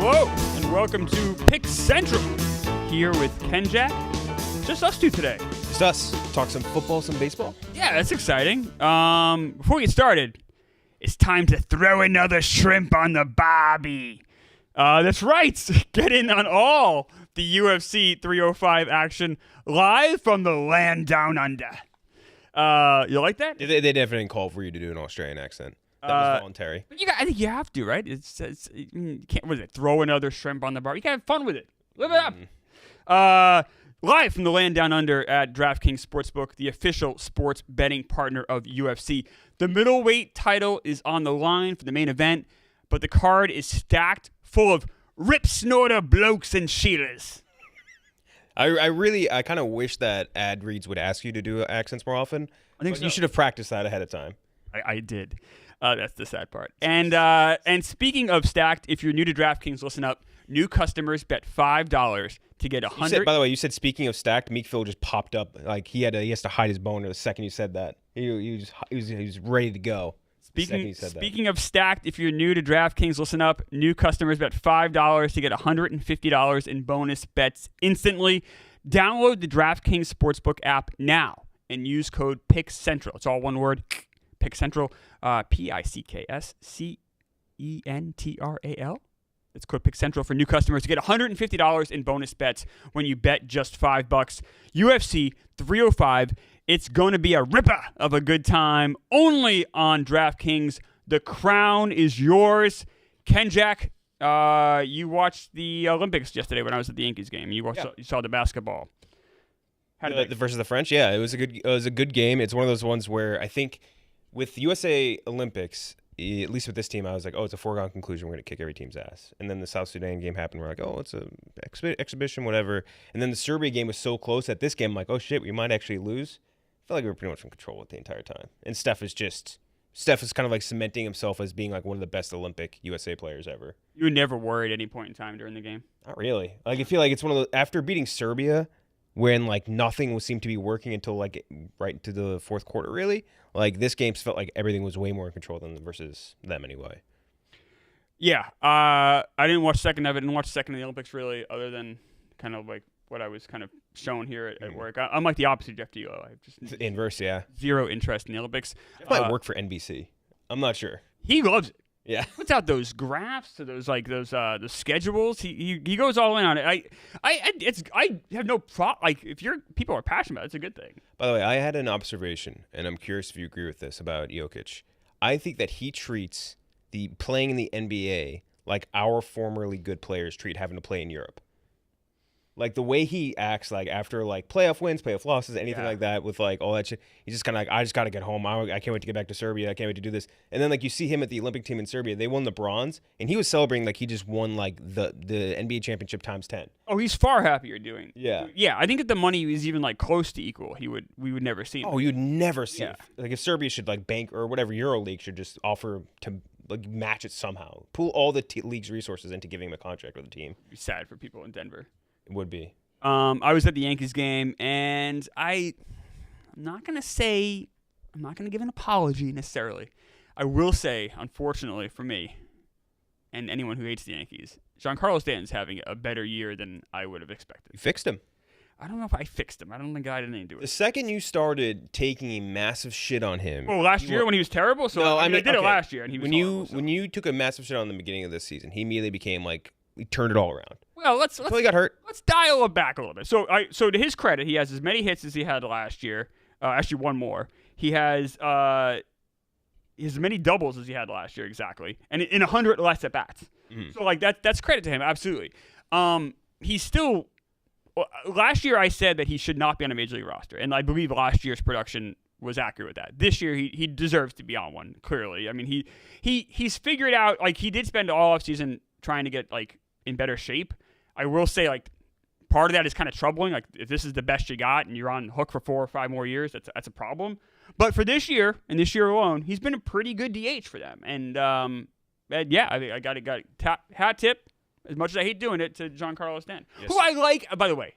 Hello, and welcome to Pick Central. Here with Ken Jack. Just us two today. Just us. Talk some football, some baseball. Yeah, that's exciting. Before we get started, it's time to throw another shrimp on the barbie. That's right. Get in on all the UFC 305 action live from the land down under. You like that? They definitely didn't call for you to do an Australian accent. That was voluntary. But I think you have to, right? You can't. What is it? Throw another shrimp on the bar. You can have fun with it. Live it up. Live from the land down under at DraftKings Sportsbook, the official sports betting partner of UFC. The middleweight title is on the line for the main event, but the card is stacked full of rip snorter blokes and Sheilas. I kind of wish that ad reads would ask you to do accents more often. I think you should have practiced that ahead of time. I did. That's the sad part. And speaking of stacked, if you're new to DraftKings, listen up. New customers bet $5 to get $100. By the way, you said speaking of stacked, Meek Phil just popped up like he has to hide his boner the second you said that. He was ready to go. Speaking of stacked, if you're new to DraftKings, listen up. New customers bet $5 to get $150 in bonus bets instantly. Download the DraftKings Sportsbook app now and use code PICKCENTRAL. It's all one word. PICKCENTRAL. PICKSCENTRAL. It's code PICKCENTRAL for new customers to get $150 in bonus bets when you bet just $5. UFC 305. It's going to be a ripper of a good time only on DraftKings. The crown is yours. Ken Jack, you watched the Olympics yesterday when I was at the Yankees game. You saw the basketball. Versus the French? Yeah, it was a good game. It's one of those ones where I think with USA Olympics, at least with this team, I was like, oh, it's a foregone conclusion. We're going to kick every team's ass. And then the South Sudan game happened. We're like, oh, it's an exhibition, whatever. And then the Serbia game was so close that this game, I'm like, oh, shit, we might actually lose. I felt like we were pretty much in control with the entire time. And Steph is kind of like cementing himself as being like one of the best Olympic USA players ever. You were never worried at any point in time during the game? Not really. Like, I feel like it's one of those, after beating Serbia, when like nothing seemed to be working until like right into the fourth quarter, really. Like this game felt like everything was way more in control than versus them anyway. Yeah, I didn't watch second of it. Didn't watch second of the Olympics really, other than kind of like what I was kind of shown here at work. I'm like the opposite of Jeff D'Lo. I have just inverse, yeah. Zero interest in the Olympics. Jeff might work for NBC. I'm not sure. He loves it. Yeah, puts out those graphs to those the schedules. He goes all in on it. I have no problem. Like if people are passionate about it, it's a good thing. By the way, I had an observation, and I'm curious if you agree with this about Jokic. I think that he treats the playing in the NBA like our formerly good players treat having to play in Europe. Like the way he acts, like after like playoff wins, playoff losses, anything like that, with like all that shit, he's just kind of like, I just got to get home. I can't wait to get back to Serbia. I can't wait to do this. And then like you see him at the Olympic team in Serbia, they won the bronze, and he was celebrating like he just won like the NBA championship times 10. Oh, he's far happier doing. Yeah. I think if the money was even like close to equal, we would never see him. Oh, you'd never see it. Like if Serbia should like bank or whatever EuroLeague should just offer to like match it somehow, pool all the league's resources into giving him a contract with the team. It'd be sad for people in Denver. It would be. I was at the Yankees game, and I'm not going to give an apology necessarily. I will say, unfortunately for me, and anyone who hates the Yankees, Giancarlo Stanton's having a better year than I would have expected. You fixed him. I don't know if I fixed him. I don't think I did anything to it. The second you started taking a massive shit on him. Well, last year when he was terrible? So no, I did it last year, and he was horrible, when you took a massive shit on the beginning of this season, he immediately became like, he turned it all around. Well, let's he got hurt. Let's dial it back a little bit. So to his credit, he has as many hits as he had last year. Actually, one more. He has as many doubles as he had last year, exactly, and in 100 less at bats. Mm-hmm. So like that's credit to him, absolutely. He's still. Last year, I said that he should not be on a major league roster, and I believe last year's production was accurate with that. This year, he deserves to be on one. Clearly, I mean he's figured out. Like he did spend all offseason trying to get like in better shape. I will say, like, part of that is kind of troubling. Like, if this is the best you got and you're on hook for 4 or 5 more years, that's a problem. But for this year, and this year alone, he's been a pretty good DH for them. And I got hat tip, as much as I hate doing it, to Giancarlo Stanton, who I like. By the way,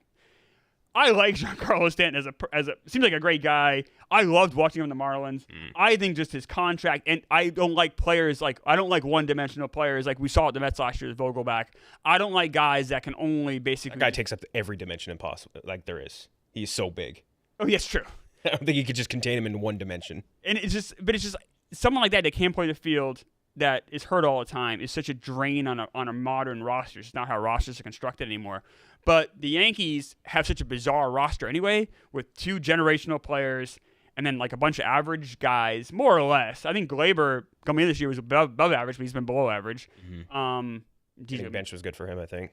I like Giancarlo Stanton as a seems like a great guy. I loved watching him in the Marlins. I think just his contract, and I don't like players I don't like one-dimensional players like we saw at the Mets last year with Vogelback. I don't like guys that can only basically. That guy takes up every dimension impossible. Like there is. He's so big. Oh, yes, true. I don't think you could just contain him in one dimension. And it's just someone like that can't play the field, that is hurt all the time, is such a drain on a modern roster. It's not how rosters are constructed anymore. But the Yankees have such a bizarre roster anyway, with 2 generational players and then like a bunch of average guys, more or less. I think Glaber coming in this year was above average, but he's been below average. The bench was good for him, I think.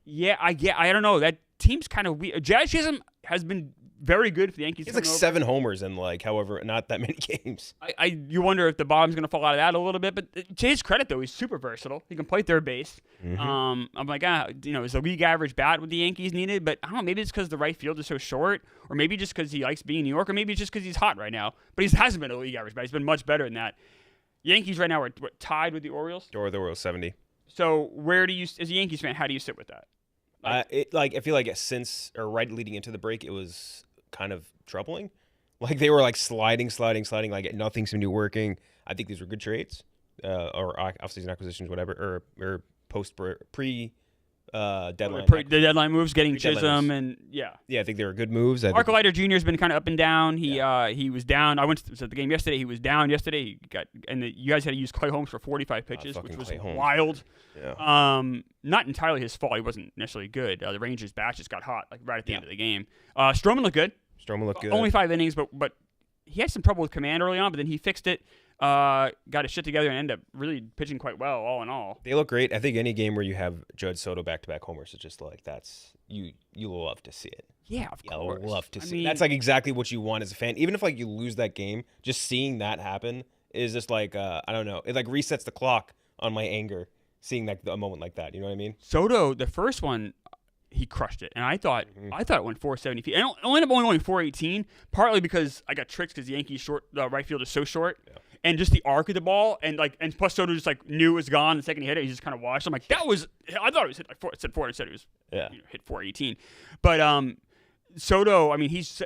Yeah, I don't know. That team's kind of weird. Jazz Chisholm has been very good for the Yankees. He's like 7 homers in however, not that many games. You wonder if the bottom's going to fall out of that a little bit, but to his credit though, he's super versatile. He can play third base. I'm like, is the league average bat what the Yankees needed? But I don't know, maybe it's because the right field is so short, or maybe just because he likes being in New York, or maybe it's just because he's hot right now. But he hasn't been a league average bat. He's been much better than that. Yankees right now are tied with the Orioles. Or the Orioles 70. So where do you, as a Yankees fan, how do you sit with that? I feel like since or right leading into the break, it was kind of troubling. Like they were like sliding, like nothing seemed to be working. I think these were good trades, or offseason acquisitions, whatever, or post pre deadline. The deadline moves, getting Chisholm, and yeah, I think they were good moves. Mark Leiter Jr. has been kind of up and down. He was down. I went to the game yesterday. He was down yesterday. He got, and you guys had to use Clay Holmes for 45 pitches, which was wild. Yeah. Not entirely his fault. He wasn't necessarily good. The Rangers' bat just got hot like right at the end of the game. Stroman looked good. Only 5 innings, but he had some trouble with command early on. But then he fixed it. Got his shit together and ended up really pitching quite well, all in all. They look great. I think any game where you have Judge Soto back-to-back homers is just like you love to see it. Yeah, of course. You love to see it. That's like exactly what you want as a fan. Even if like you lose that game, just seeing that happen is just like I don't know. It like resets the clock on my anger seeing a moment like that. You know what I mean? Soto, the first one, he crushed it, and I thought it went 470 feet. And it ended up only going 418, partly because I got tricked because the Yankees right field is so short. Yeah. And just the arc of the ball, and plus Soto just like knew it was gone the second he hit it. He just kind of watched. I'm like, I thought it was hit like 4. It said 4. It said it was hit 418. But Soto, I mean, he's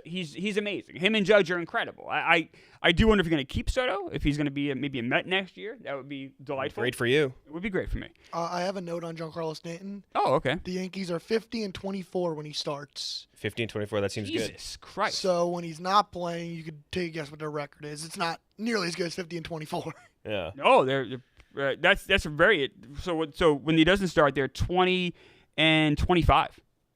amazing. Him and Judge are incredible. I do wonder if you're going to keep Soto, if he's going to be maybe a Met next year. That would be delightful. Great for you. It would be great for me. I have a note on Giancarlo Stanton. Oh, okay. The Yankees are 50-24 when he starts. 50-24. That seems good. Jesus Christ. So when he's not playing, you could take a guess what their record is. It's not nearly as good as 50-24. Yeah. No, that's a very so when he doesn't start, they're 20-25.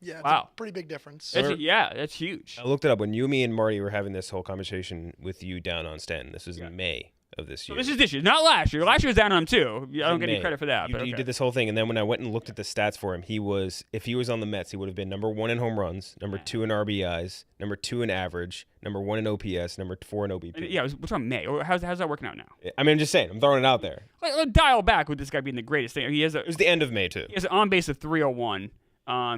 Yeah, it's wow. a pretty big difference. That's huge. I looked it up when you, me, and Marty were having this whole conversation with you down on Stanton. This was in May of this year. So this is this year, not last year. Last year was down on him too. I don't get any credit for that. You did this whole thing, and then when I went and looked at the stats for him, if he was on the Mets, he would have been number 1 in home runs, number 2 in RBIs, number 2 in average, number 1 in OPS, number 4 in OBP. Yeah, what's on May? How's that working out now? I mean, I'm just saying. I'm throwing it out there. Dial back with this guy being the greatest thing. It was the end of May too. He has an on base of 301.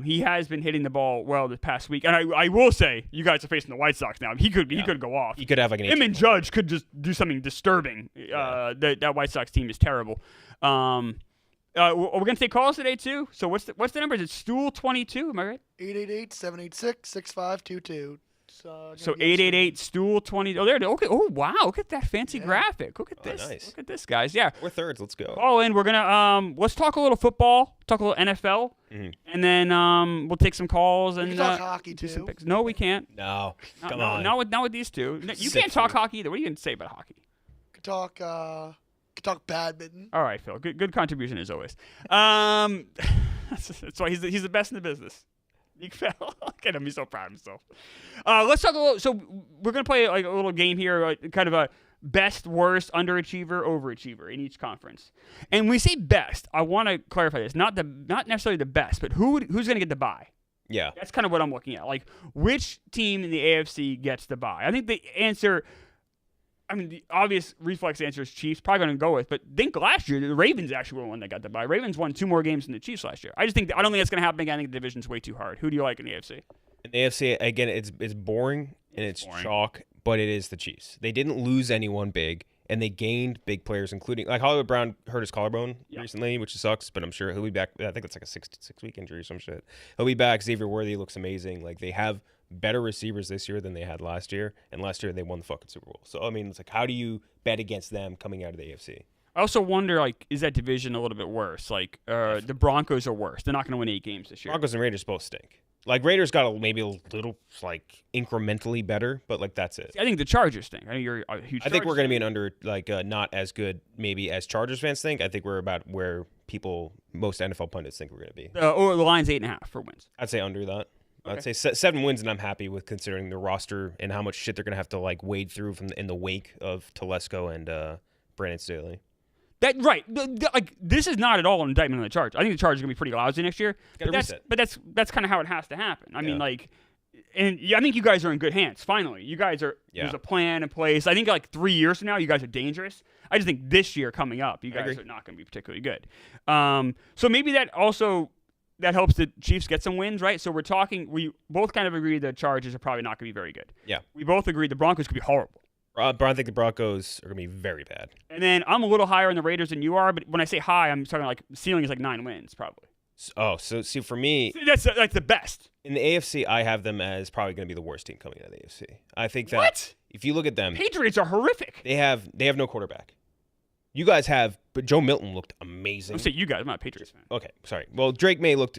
He has been hitting the ball well this past week, and I will say, you guys are facing the White Sox now. He could go off. He could have like an. Him and Judge could just do something disturbing. That White Sox team is terrible. We're gonna take calls today too. So what's the number? Is it Stool 22? Am I right? 888-786-6522. So 888 Stool 20. Oh, there. Okay. Oh, wow. Look at that fancy graphic. Look at this. Nice. Look at this, guys. Yeah. We're thirds. Let's go. Call in. We're gonna let's talk a little football. Talk a little NFL, and then we'll take some calls and we can talk hockey do too. some picks. No, we can't. No. Come on. Not with these two. You can't talk hockey either. What are you gonna say about hockey? Could talk badminton. All right, Phil. Good contribution as always. That's why he's the best in the business. Look at him. He's so proud of himself. Let's talk a little. So we're going to play like a little game here, kind of a best, worst, underachiever, overachiever in each conference. And when we say best, I want to clarify this. Not necessarily the best, but who's going to get the bye? Yeah. That's kind of what I'm looking at. Like, which team in the AFC gets the bye? I think the answer... I mean, the obvious reflex answer is Chiefs. Probably going to go with, but think last year the Ravens actually were the one that got the bye. Ravens won 2 more games than the Chiefs last year. I don't think that's going to happen again. I think the division's way too hard. Who do you like in the AFC? In the AFC, again, it's boring and it's chalk, but it is the Chiefs. They didn't lose anyone big, and they gained big players, including like Hollywood Brown hurt his collarbone recently, which sucks, but I'm sure he'll be back. I think it's like a 6-week injury or some shit. He'll be back. Xavier Worthy looks amazing. Like they have better receivers this year than they had last year, and last year they won the fucking Super Bowl. So I mean, it's like, how do you bet against them coming out of the AFC? I also wonder, like, is that division a little bit worse? Like, the Broncos are worse. They're not going to win 8 games this year. Broncos and Raiders both stink. Like, Raiders got maybe a little, like, incrementally better, but, like, that's it. I think the Chargers stink. I think you're a huge I think we're going to be an under, like, not as good maybe as Chargers fans think. I think we're about where most NFL pundits think we're going to be. Or the line's 8.5 for wins. I'd say under that. Okay. I'd say 7 wins, and I'm happy with considering the roster and how much shit they're going to have to, like, wade through in the wake of Telesco and Brandon Staley. Like, this is not at all an indictment on the Chargers. I think the Chargers are going to be pretty lousy next year. But that's kind of how it has to happen. I mean, like, and I think you guys are in good hands. Finally, you guys are. There's a plan in place. I think like 3 years from now, you guys are dangerous. I just think this year coming up, you guys are not going to be particularly good. So maybe that helps the Chiefs get some wins, right? So we both kind of agree the Chargers are probably not going to be very good. Yeah. We both agree the Broncos could be horrible. I think the Broncos are going to be very bad. And then I'm a little higher on the Raiders than you are, but when I say high, I'm talking like ceiling is like 9 wins probably. So see, for me, that's the best. In the AFC, I have them as probably going to be the worst team coming out of the AFC. I think that if you look at them, Patriots are horrific. They have no quarterback. You guys have, but Joe Milton looked amazing. I'm saying you guys. I'm not a Patriots fan. Okay, sorry. Well, Drake May looks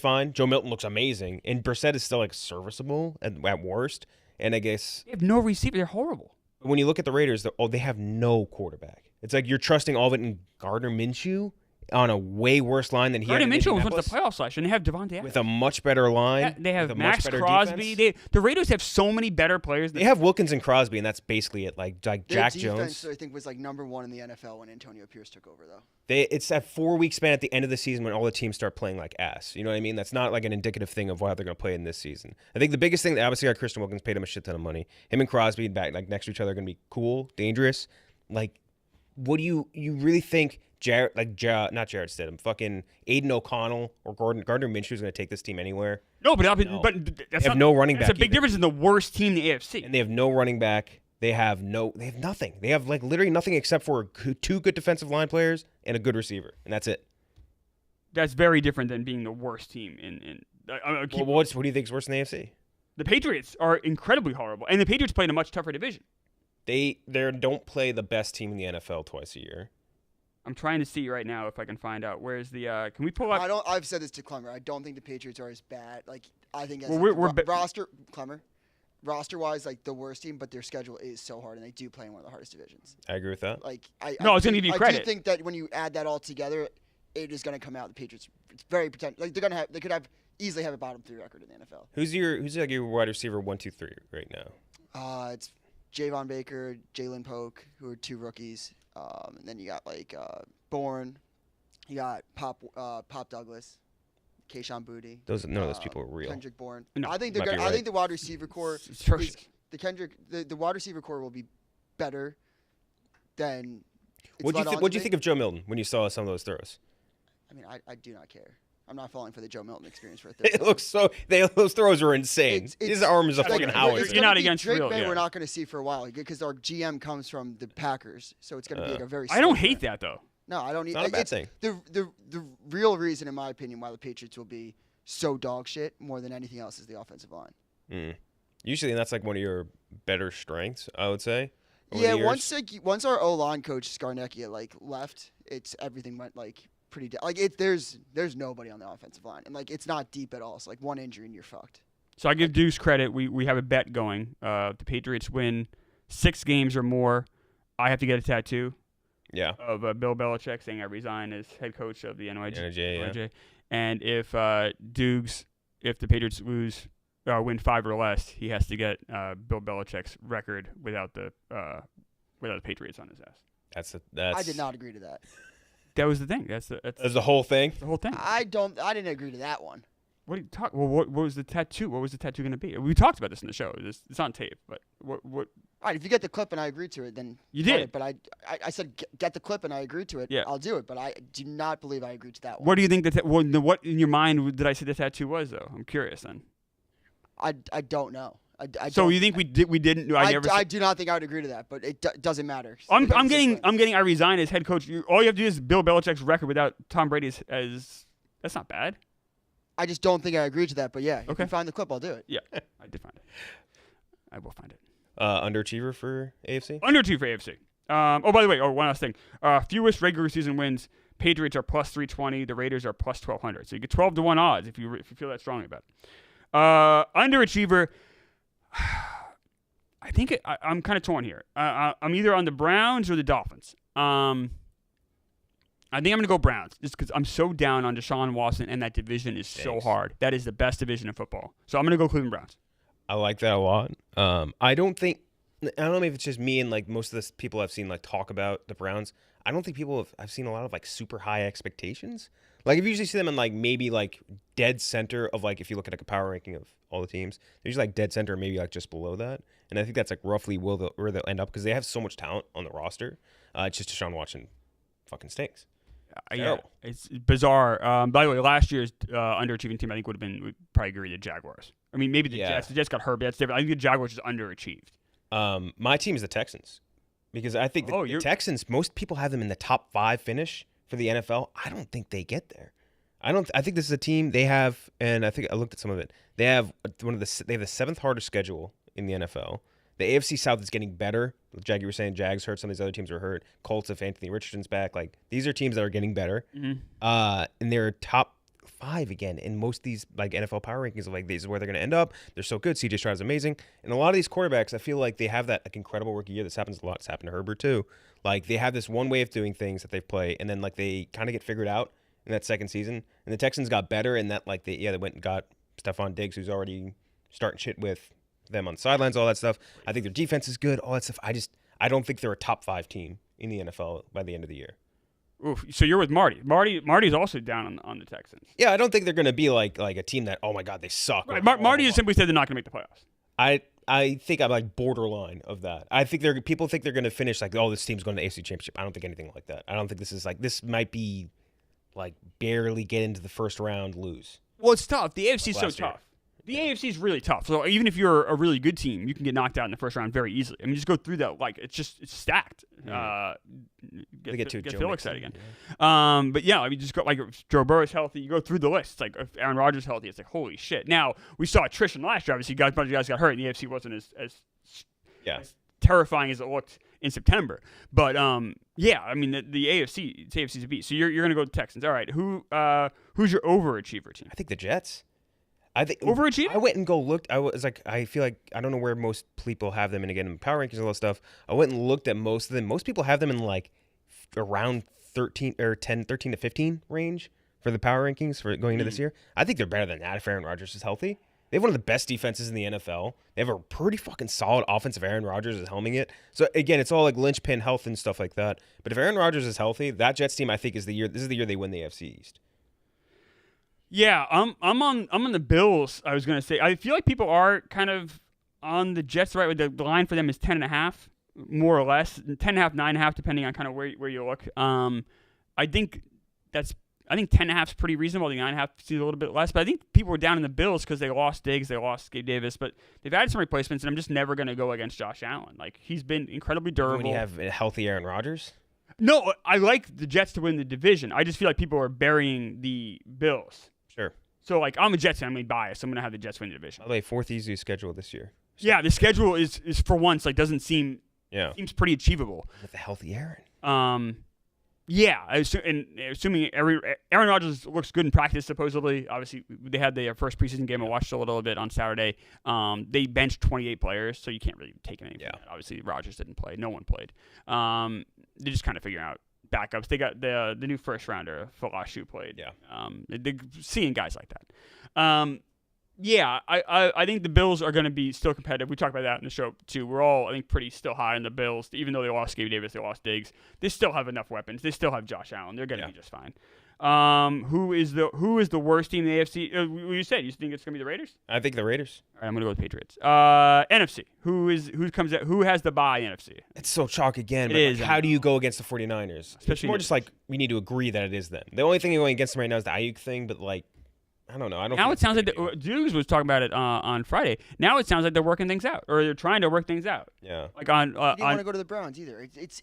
fine. Joe Milton looks amazing, and Brissett is still like serviceable at worst. And I guess they have no receiver. They're horrible. When you look at the Raiders, they have no quarterback. It's like you're trusting all of it in Gardner Minshew on a way worse line than he had in Indianapolis. Gardner Minshew went to the playoffs last year, and they have Devontae Adams. With a much better line. They have Max Crosby. The Raiders have so many better players. They have Wilkins and Crosby, and that's basically it. Like Jack Their Jones. defense, I think, was like number 1 in the NFL when Antonio Pierce took over, though. It's that 4-week span at the end of the season when all the teams start playing like ass. You know what I mean? That's not like an indicative thing of how they're going to play in this season. I think the biggest thing, obviously, got Christian Wilkins, paid him a shit ton of money. Him and Crosby back like next to each other are going to be cool, dangerous. Like, what do you really think? Not Jared Stidham, fucking Aiden O'Connell or Gardner Minshew is going to take this team anywhere? No, but that's no running back. That's a big difference in the worst team in the AFC. And they have no running back. They have nothing. They have like literally nothing except for 2 good defensive line players and a good receiver, and that's it. That's very different than being the worst team what do you think is worse than the AFC? The Patriots are incredibly horrible, and the Patriots play in a much tougher division. They don't play the best team in the NFL twice a year. I'm trying to see right now if I can find out where's the. Can we pull up? I've said this to Clemmer. I don't think the Patriots are as bad. Like I think as roster-wise, like the worst team, but their schedule is so hard, and they do play in one of the hardest divisions. I agree with that. Like I was going to give you credit. I do think that when you add that all together, it is going to come out. The Patriots, it's very potential. Like they could easily have a bottom 3 record in the NFL. Who's your wide receiver 1, 2, 3 right now? It's Javon Baker, Jalen Polk, who are 2 rookies. And then you got like Bourne, you got Pop Douglas, Kayshon Boutte. None of those people are real. Kendrick Bourne. No. I think I think the wide receiver core the wide receiver core will be better than. What do you think of Joe Milton when you saw some of those throws? I mean, I do not care. I'm not falling for the Joe Milton experience for a third. It looks those throws are insane. His arm is a fucking howitzer. You're not against Drake real. May Yeah. We're not going to see for a while because our GM comes from the Packers, so it's going to be like a very. I don't hate that though. No, I don't. It's not a bad thing. The real reason, in my opinion, why the Patriots will be so dog shit more than anything else is the offensive line. Usually, that's like one of your better strengths, I would say. Yeah, once our O-line coach Scarnecchia left, everything went pretty there's nobody on the offensive line, and it's not deep at all. It's one injury and you're fucked. So I give Deuce credit. We have a bet going. The Patriots win 6 games or more. I have to get a tattoo. Yeah. Of Bill Belichick saying I resign as head coach of the NJ. Yeah. And if if the Patriots win 5 or less, he has to get Bill Belichick's record without the Patriots on his ass. I did not agree to that. That was the thing. That's the whole thing. The whole thing. I didn't agree to that one. What are you talking? Well, what was the tattoo? What was the tattoo going to be? We talked about this in the show. It's on tape. But what? All right, if you get the clip and I agreed to it, then you did. But I said get the clip and I agreed to it. Yeah. I'll do it. But I do not believe I agreed to that one. What do you think what in your mind did I say the tattoo was though? I'm curious then. I don't know. So you think we didn't? I do not think I would agree to that, but it doesn't matter. I'm getting I resign as head coach. All you have to do is Bill Belichick's record without Tom Brady's as that's not bad. I just don't think I agree to that, but yeah, if Okay. you find the clip, I'll do it. Yeah, I did find it. I will find it. Underachiever for AFC? Under 2 for AFC. By the way, one last thing. Fewest regular season wins. Patriots are plus 320. The Raiders are plus 1,200. So you get 12-1 odds if you feel that strongly about it. Underachiever. I think I'm kind of torn here. I'm either on the Browns or the Dolphins. I think I'm going to go Browns just because I'm so down on Deshaun Watson, and that division is so hard. That is the best division in football. So I'm going to go Cleveland Browns. I like that a lot. I don't know if it's just me and like most of the people I've seen like talk about the Browns. I don't think I've seen a lot of like super high expectations. Like if you usually see them in like maybe like dead center of like if you look at like a power ranking of all the teams, they're usually like dead center or maybe like just below that. And I think that's like roughly where they'll end up because they have so much talent on the roster. It's just Deshaun Watson fucking stinks. Yeah, it's bizarre. By the way, last year's underachieving team I think would probably agree the Jaguars. I mean, maybe the Jets. The Jets got hurt, but that's different. I think the Jaguars just underachieved. My team is the Texans because I think the Texans. Most people have them in the top 5 finish for the NFL. I don't think they get there. I think this is a team they have, and I think I looked at some of it. They have they have the 7th hardest schedule in the NFL. The AFC South is getting better. Jag, you were saying Jags hurt. Some of these other teams were hurt. Colts, if Anthony Richardson's back. Like, these are teams that are getting better. Mm-hmm. And they're top 5 again. In most of these like NFL power rankings of like, this is where they're going to end up. They're so good. CJ Stroud is amazing. And a lot of these quarterbacks, I feel like they have that like incredible rookie year. This happens a lot. It's happened to Herbert too. Like, they have this one way of doing things that they play. And then like they kind of get figured out in that second season. And the Texans got better in that like they went and got Stephon Diggs, who's already starting shit with them on the sidelines, all that stuff. I think their defense is good, all that stuff. I don't think they're a top 5 team in the NFL by the end of the year. Oof, so you're with Marty. Marty's also down on the Texans. Yeah, I don't think they're going to be like a team that, oh my God, they suck. Right. Marty has simply said they're not going to make the playoffs. I think I'm like borderline of that. I think people think they're going to finish like, oh, this team's going to the AFC Championship. I don't think anything like that. I don't think this might be like barely get into the first round, lose. Well, it's tough. The AFC is so tough. The AFC is really tough. So even if you're a really good team, you can get knocked out in the first round very easily. I mean, just go through that. Like, it's stacked. Get Phil excited again. But yeah, I mean, just go like if Joe Burrow's healthy. You go through the list. It's like if Aaron Rodgers is healthy, it's like holy shit. Now we saw attrition last year. Obviously, a bunch of guys got hurt, and the AFC wasn't as terrifying as it looked in September. But yeah, I mean the AFC, it's AFC's a beat. So you're gonna go with the Texans. All right, who's your overachiever team? I think the Jets. I think overachieving. I went and looked. I was like, I feel like I don't know where most people have them, and again, in power rankings and all that stuff. I went and looked at most of them. Most people have them in like around 13 to 15 range for the power rankings for going into this year. I think they're better than that if Aaron Rodgers is healthy. They have one of the best defenses in the NFL. They have a pretty fucking solid offense if Aaron Rodgers is helming it. So again, it's all like linchpin health and stuff like that. But if Aaron Rodgers is healthy, that Jets team I think is the year. This is the year they win the AFC East. Yeah, I'm on the Bills. I was gonna say I feel like people are kind of on the Jets the right way. The line for them is 10.5, more or less, 10.5, 9.5, depending on kind of where you look. I think 10.5 is pretty reasonable. I think 9.5 seems a little bit less, but I think people were down in the Bills because they lost Diggs, they lost Gabe Davis, but they've added some replacements, and I'm just never gonna go against Josh Allen. Like he's been incredibly durable. When you have a healthy Aaron Rodgers. No, I like the Jets to win the division. I just feel like people are burying the Bills. Sure. So, like, I'm a Jets fan. I'm biased. I'm going to have the Jets win the division. By the way, 4th easiest schedule this year. So. Yeah, the schedule is for once, like, doesn't seem seems pretty achievable. With a healthy Aaron. Yeah, assuming Aaron Rodgers looks good in practice, supposedly. Obviously, they had their first preseason game. I watched a little bit on Saturday. They benched 28 players, so you can't really take anything from that. Obviously, Rodgers didn't play. No one played. They're just kind of figuring out backups. They got the new first rounder, Falashu, played. Yeah. They're seeing guys like that. Yeah, I think the Bills are going to be still competitive. We talked about that in the show too. We're all, I think, pretty still high on the Bills, even though they lost Gabe Davis, they lost Diggs. They still have enough weapons. They still have Josh Allen. They're going to be just fine. Who is the worst team in the AFC? You said you think it's going to be the Raiders? I think the Raiders. All right, I'm going to go with the Patriots. NFC. Who has the bye NFC? It's so chalk again. It but is. Like, how do you go against the 49ers? Especially it's more just like we need to agree that it is them. The only thing going against them right now is the Ayuk thing, but like I don't know. I don't. Now think it sounds like it's Dukes was talking about it on Friday. Now it sounds like they're working things out, or they're trying to work things out. Yeah. Like on He didn't want to go to the Browns either. It's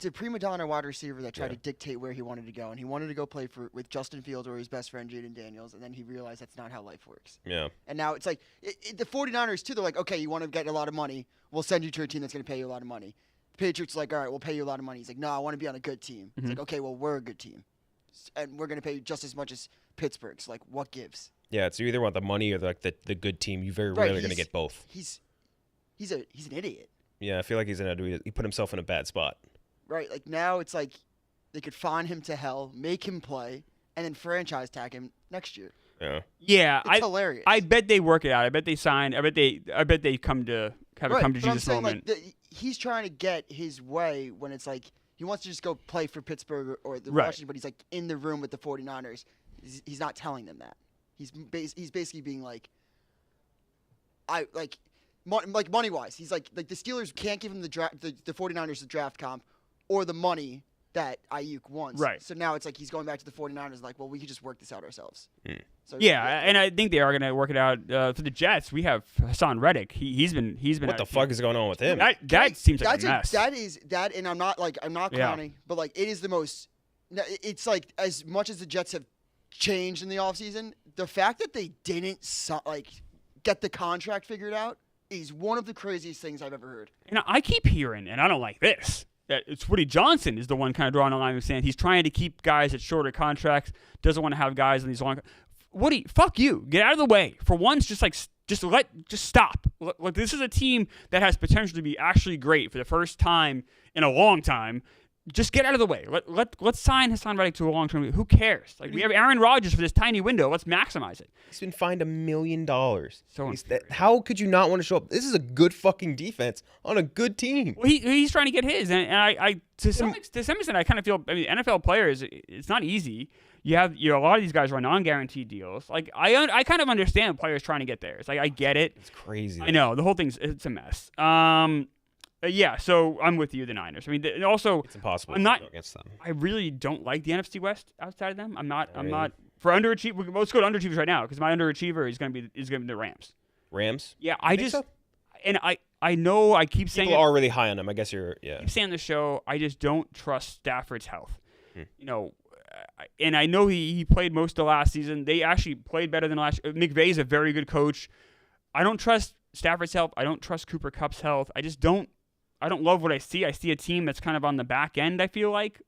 a prima donna wide receiver that tried to dictate where he wanted to go, and he wanted to go play with Justin Fields or his best friend Jaden Daniels, and then he realized that's not how life works. Yeah. And now it's like the 49ers too. They're like, okay, you want to get a lot of money? We'll send you to a team that's going to pay you a lot of money. The Patriots are like, all right, we'll pay you a lot of money. He's like, no, I want to be on a good team. It's like, okay, well, we're a good team, and we're going to pay you just as much as Pittsburgh's. Like, what gives? Yeah, so you either want the money or the good team. You very rarely going to get both. He's an idiot. Yeah, I feel like he put himself in a bad spot. Right, like now it's like they could fine him to hell, make him play, and then franchise tag him next year. Yeah. Yeah, It's hilarious. I bet they work it out. I bet they sign. I bet they come to have a come to but I'm Jesus saying, moment. Like, he's trying to get his way when it's like he wants to just go play for Pittsburgh or the Right. Washington, but he's like in the room with the 49ers. He's not telling them that. He's basically being like, money wise. He's like the Steelers can't give him the 49ers the draft comp or the money that Ayuk wants. Right. So now it's like he's going back to the 49ers like, well, we could just work this out ourselves. So Yeah, and I think they are going to work it out for the Jets. We have Hassan Reddick. He's been. What the fuck is going on with him? That seems like a mess. And I'm not clowning, but like it is the most. It's like as much as the Jets have changed in the offseason, the fact that they didn't get the contract figured out is one of the craziest things I've ever heard. And I keep hearing, and I don't like this, that it's Woody Johnson is the one kind of drawing a line and saying he's trying to keep guys at shorter contracts, doesn't want to have guys on these long. Woody, fuck you. Get out of the way. For once, just stop. Look, this is a team that has potential to be actually great for the first time in a long time. Just get out of the way. Let's sign Hassan Reddick to a long-term. Who cares? Like, we have Aaron Rodgers for this tiny window. Let's maximize it. He's been fined $1 million. So how could you not want to show up? This is a good fucking defense on a good team. Well, he's trying to get his, and I to some extent I kind of feel. I mean, NFL players, it's not easy. You have a lot of these guys are on non-guaranteed deals. Like I kind of understand players trying to get theirs. Like I get it. It's crazy. I know the whole it's a mess. Yeah, so I'm with you, the Niners. I mean, also it's impossible I'm not to go against them. I really don't like the NFC West outside of them. I'm not for underachievers. Let's go to underachievers right now because my underachiever is going to be the Rams. Rams? Yeah, I know I keep saying people are really high on them. I guess I keep saying on the show. I just don't trust Stafford's health. You know, and I know he played most of last season. They actually played better than last. McVay's a very good coach. I don't trust Stafford's health. I don't trust Cooper Kupp's health. I just don't. I don't love what I see. I see a team that's kind of on the back end, I feel like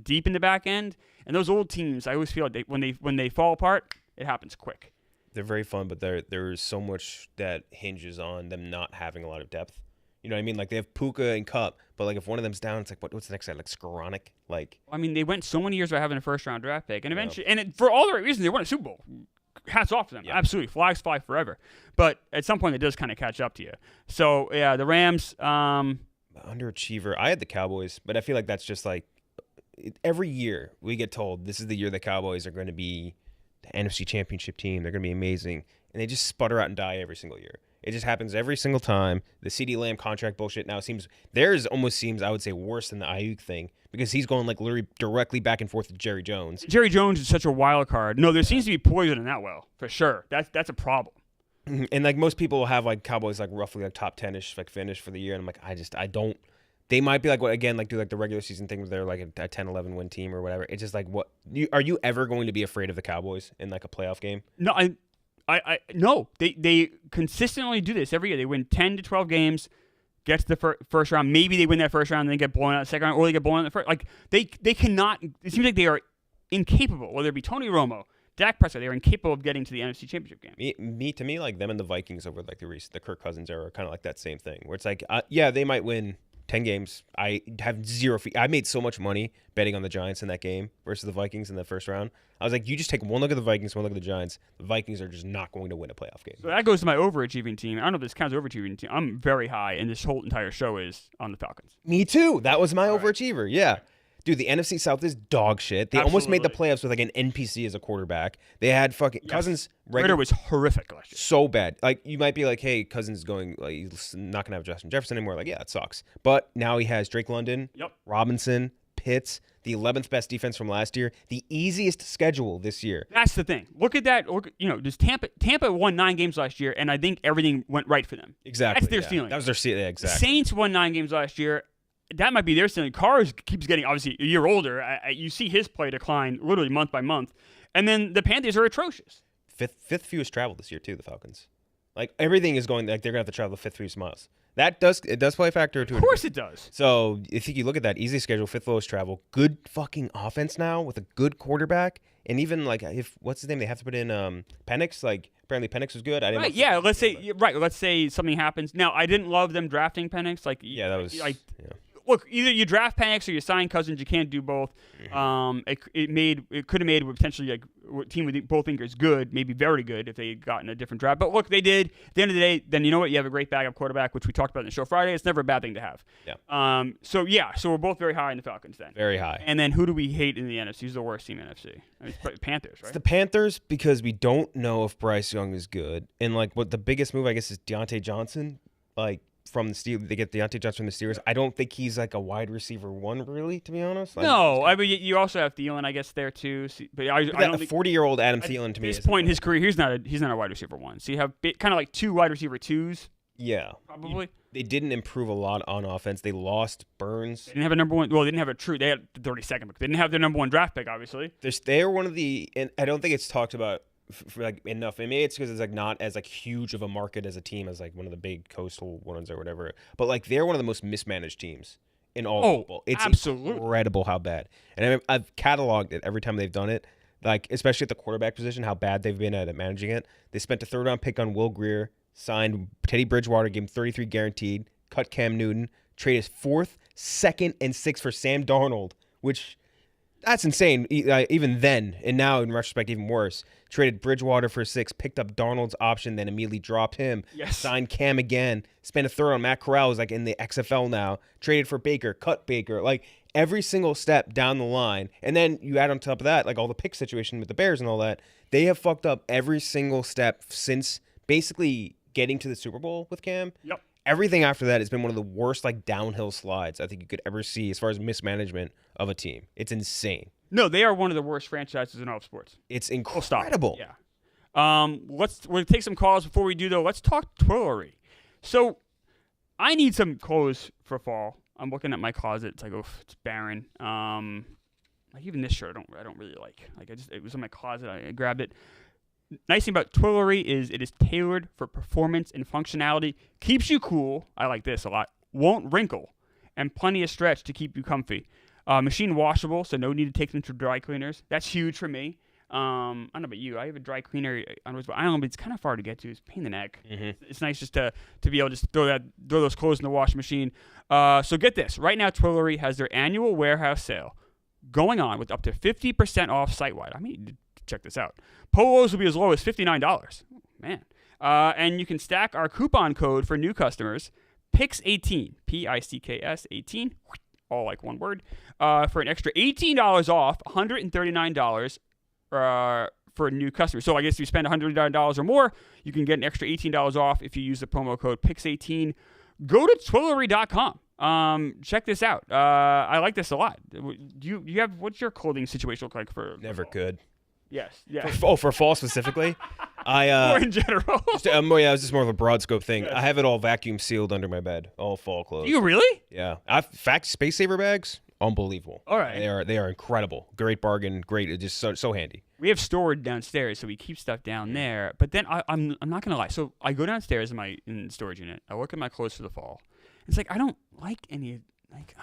deep in the back end. And those old teams, I always feel like when they fall apart, it happens quick. They're very fun, but there is so much that hinges on them not having a lot of depth. You know what I mean? Like they have Puka and Kupp, but like if one of them's down, it's like what's the next guy? Like Skoranek? Like I mean, they went so many years without having a first-round draft pick, and eventually, for all the right reasons, they won a Super Bowl. Hats off to them. Yeah. Absolutely. Flags fly forever. But at some point, it does kind of catch up to you. So, yeah, the Rams. Underachiever. I had the Cowboys, but I feel like that's just like every year we get told this is the year the Cowboys are going to be the NFC Championship team. They're going to be amazing. And they just sputter out and die every single year. It just happens every single time. The CeeDee Lamb contract bullshit now almost seems, I would say, worse than the Ayuk thing because he's going like literally directly back and forth with Jerry Jones. Jerry Jones is such a wild card. No, there seems to be poison in that well, for sure. That's a problem. And like most people will have like Cowboys like roughly like top 10-ish like finish for the year. And I'm like, I don't. They might be like what again like do like the regular season thing where they're like a 10-11 win team or whatever. It's just like are you ever going to be afraid of the Cowboys in like a playoff game? No, no. They consistently do this every year. They win 10 to 12 games, get to the first round. Maybe they win that first round and then get blown out the second round, or they get blown out in the first. Like they cannot. It seems like they are incapable. Whether it be Tony Romo, Dak Prescott, they are incapable of getting to the NFC Championship game. To me, like them and the Vikings over like the Kirk Cousins era, kind of like that same thing. Where it's like, yeah, they might win 10 games. I have zero. I made so much money betting on the Giants in that game versus the Vikings in the first round. I was like, you just take one look at the Vikings, one look at the Giants. The Vikings are just not going to win a playoff game. So that goes to my overachieving team. I don't know if this counts as overachieving team. I'm very high, and this whole entire show is on the Falcons. Me too. That was my overachiever. Right. Yeah. Dude, the NFC South is dog shit. They almost made the playoffs with like an NPC as a quarterback. They had fucking Cousins. Ritter was horrific last year. So bad. Like you might be like, hey, Cousins is going. Like he's not gonna have Justin Jefferson anymore. Like yeah, it sucks. But now he has Drake London, Robinson, Pitts. the 11th best defense from last year, the easiest schedule this year. That's the thing. Look at that. Just Tampa won 9 games last year, and I think everything went right for them. Exactly. That's their ceiling. That was their ceiling. Yeah, exactly. Saints won 9 games last year. That might be their ceiling. Carr keeps getting, obviously, a year older. You see his play decline literally month by month. And then the Panthers are atrocious. Fifth fewest travel this year, too, the Falcons. Like, everything is going, like, they're going to have to travel the fifth fewest miles. It does play a factor to it. Of course it does. So, if you look at that, easy schedule, fifth lowest travel, good fucking offense now with a good quarterback. And even, like, what's his name? They have to put in Penix. Like, apparently Penix was good. Right, yeah, let's say something happens. Now, I didn't love them drafting Penix. Like, yeah, that was, like, yeah. Look, either you draft Penix or you sign Cousins. You can't do both. It could have made potentially like a team we both think is good, maybe very good if they had gotten a different draft. But look, they did. At the end of the day, then you know what? You have a great backup quarterback, which we talked about in the show Friday. It's never a bad thing to have. Yeah. So we're both very high in the Falcons then. Very high. And then who do we hate in the NFC? Who's the worst team in the NFC? I mean, it's Panthers, right? It's the Panthers because we don't know if Bryce Young is good. And like what the biggest move I guess is Deontay Johnson. Like from the Steelers, they get Deontay Johnson from the Steelers. I don't think he's like a wide receiver one, really, to be honest. No, I mean you also have Thielen, I guess, there too. But I don't think 40-year-old Adam Thielen to me. At this point in his career, he's not a wide receiver one. So you have kind of like 2 wide receiver 2s. Yeah, probably. They didn't improve a lot on offense. They lost Burns. They didn't have a number one. Well, they didn't have they had the 32nd pick. They didn't have their number 1 draft pick, obviously. They're one of the, and I don't think it's talked about for like enough. Maybe it's because it's like not as like huge of a market as a team as like one of the big coastal ones or whatever. But like they're one of the most mismanaged teams in all of football. It's absolutely incredible how bad. And I've cataloged it every time they've done it. Like especially at the quarterback position, how bad they've been at managing it. They spent a 3rd round pick on Will Grier, signed Teddy Bridgewater, gave him 33 guaranteed, cut Cam Newton, traded 4th, 2nd, and 6th for Sam Darnold, which. That's insane, even then. And now, in retrospect, even worse. Traded Bridgewater for 6, picked up Darnold's option, then immediately dropped him. Yes. Signed Cam again. Spent a 3rd on Matt Corral, who's like in the XFL now. Traded for Baker, cut Baker. Like, every single step down the line. And then you add on top of that, like all the pick situation with the Bears and all that. They have fucked up every single step since basically getting to the Super Bowl with Cam. Yep. Everything after that has been one of the worst like downhill slides I think you could ever see as far as mismanagement of a team. It's insane. No, they are one of the worst franchises in all of sports. It's incredible. Yeah. We'll take some calls before we do though. Let's talk Twillery. So I need some clothes for fall. I'm looking at my closet. It's like, it's barren. Like even this shirt, I don't really like. Like it was in my closet. I grabbed it. Nice thing about Twillery is it is tailored for performance and functionality. Keeps you cool. I like this a lot. Won't wrinkle. And plenty of stretch to keep you comfy. Machine washable, so no need to take them to dry cleaners. That's huge for me. I don't know about you. I have a dry cleaner on Roosevelt Island, but it's kind of far to get to. It's a pain in the neck. Mm-hmm. It's nice just to be able to just throw those clothes in the washing machine. So get this. Right now, Twillery has their annual warehouse sale going on with up to 50% off site-wide. I mean, check this out. Polos will be as low as $59. Oh, man. And you can stack our coupon code for new customers, PICS18, P-I-C-K-S 18, all like one word, for an extra $18 off, $139 for new customers. So I guess if you spend $109 or more, you can get an extra $18 off if you use the promo code PICS18. Go to Twillery.com. Check this out. I like this a lot. What's your clothing situation look like for Never fall? could. Yes. Yeah. For fall specifically? Or in general. It's just more of a broad scope thing. Yes. I have it all vacuum sealed under my bed, all fall clothes. Do you really? Yeah. Space Saver bags, unbelievable. All right. They are incredible. Great bargain. Great. It's just so handy. We have storage downstairs, so we keep stuff down there. But then I'm not gonna lie. So I go downstairs in the storage unit. I look at my clothes for the fall. It's like I don't like any like.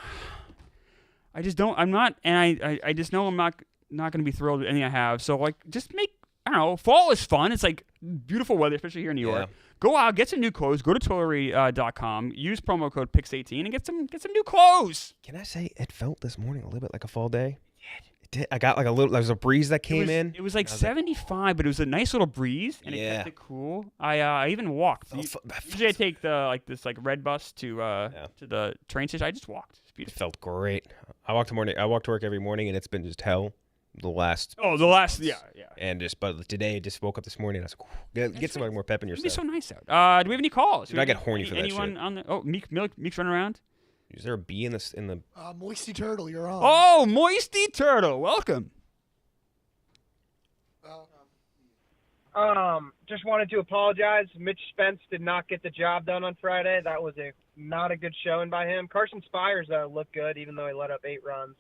I just don't. I'm not, and I just know I'm not going to be thrilled with anything I have. So like, just make. I don't know. Fall is fun. It's like beautiful weather, especially here in New York. Go out, get some new clothes. Go to Twillery.com. Use promo code PICS18 and get some new clothes. Can I say it felt this morning a little bit like a fall day? It did. I got like there was a breeze that came in. It was like 75, but it was a nice little breeze, and it kept it cool. I even walked. Usually I take this red bus to the train station. I just walked. It's It beautiful. felt great. I walk to work every morning, and it's been just hell. The last, yeah. And but today, just woke up this morning. I was like, get some more pep in your It'd be step. so nice out. Do we have any calls? Dude, I get horny for that anyone shit. on the? Oh, Meek's running around. Is there a B in this in the? Moisty Turtle, you're on. Oh, Moisty Turtle, welcome. Just wanted to apologize. Mitch Spence did not get the job done on Friday. That was not a good showing by him. Carson Spires looked good, even though he let up 8 runs.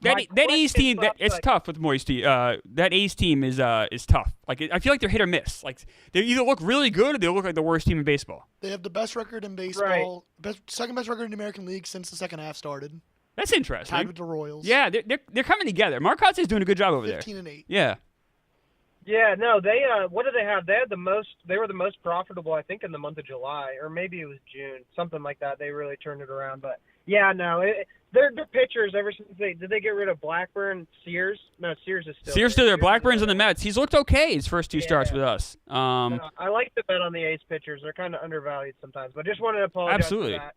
That A's team, it's tough with Moisty. That A's team is tough. Like I feel like they're hit or miss. Like they either look really good or they look like the worst team in baseball. They have the best record in baseball, second best record in the American League since the second half started. That's interesting. Tied with the Royals. Yeah, they're coming together. Marcotte is doing a good job over 15-8. Yeah. Yeah, no, they what did they have? They had the most. They were the most profitable, I think, in the month of July, or maybe it was June, something like that. They really turned it around. But yeah, no, they're pitchers ever since did they get rid of Blackburn? Sears? No, Sears is still. Sears still there. Blackburn's on the Mets. He's looked okay his first 2 starts with us. I like to bet on the A's pitchers. They're kind of undervalued sometimes, but just wanted to apologize absolutely. for that.